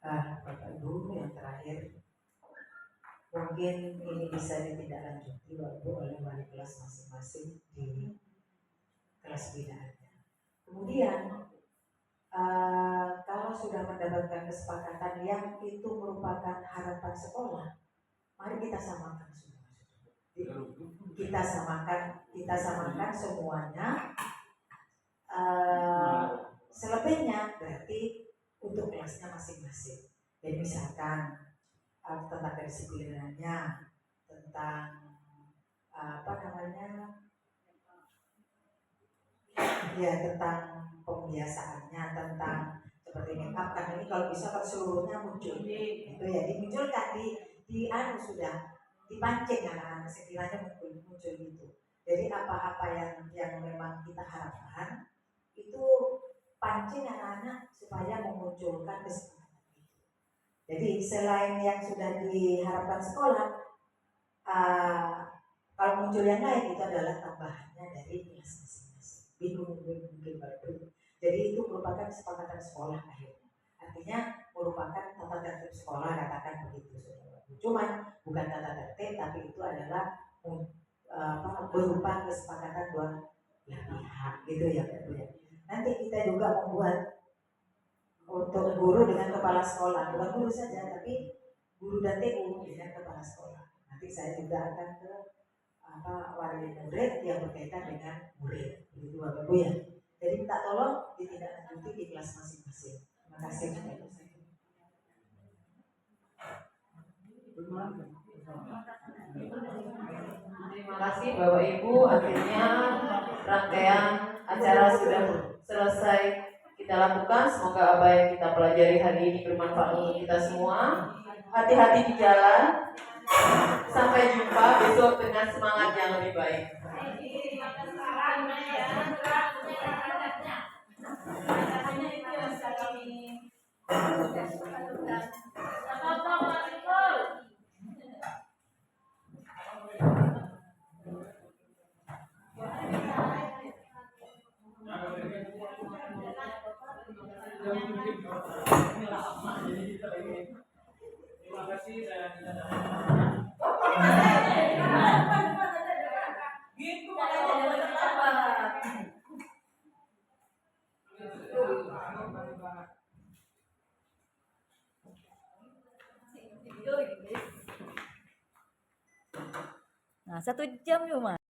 Bapak Ibu yang terakhir, mungkin ini bisa ditindaklanjuti Bapak Ibu oleh wali kelas masing-masing di kelas binaannya. Kemudian kalau sudah mendapatkan kesepakatan yang itu merupakan harapan sekolah, mari kita samakan semua. Kita samakan semuanya. Selebihnya berarti untuk kelasnya masing-masing. Jadi misalkan tentang kedisiplinannya, tentang tentang pembiasaannya, tentang seperti make up, kan ini kalau bisa seluruhnya muncul, itu ya dimunculkan di sudah dipancing anak-anak sekiranya muncul gitu. Jadi apa-apa yang memang kita harapkan itu pancing anak-anak supaya memunculkan kesempatan itu. Jadi selain yang sudah diharapkan sekolah, kalau muncul yang lain itu adalah tambahannya dari kelas masing-masing. Mungkin baru. Jadi itu merupakan kesepakatan sekolah akhirnya. Artinya merupakan tata tertib sekolah, katakan begitu. Cuman bukan tata tertib, tapi itu adalah berupa kesepakatan dua pihak gitu ya. Nanti kita juga membuat untuk guru dengan kepala sekolah, bukan guru saja, tapi guru dan TU dengan kepala sekolah. Nanti saya juga akan ke wali murid yang berkaitan dengan murid, begitu Bapak Ibu ya. Jadi minta tolong ditindaklanjuti di kelas masing-masing. Terima kasih. Terima kasih Bapak Ibu, akhirnya rangkaian acara sudah selesai kita lakukan. Semoga apa yang kita pelajari hari ini bermanfaat untuk kita semua. Hati-hati di jalan. Sampai jumpa besok dengan semangat yang lebih baik. Terima kasih saya Gitu makanya terlambat. Nah, 1 jam yuk, Mas.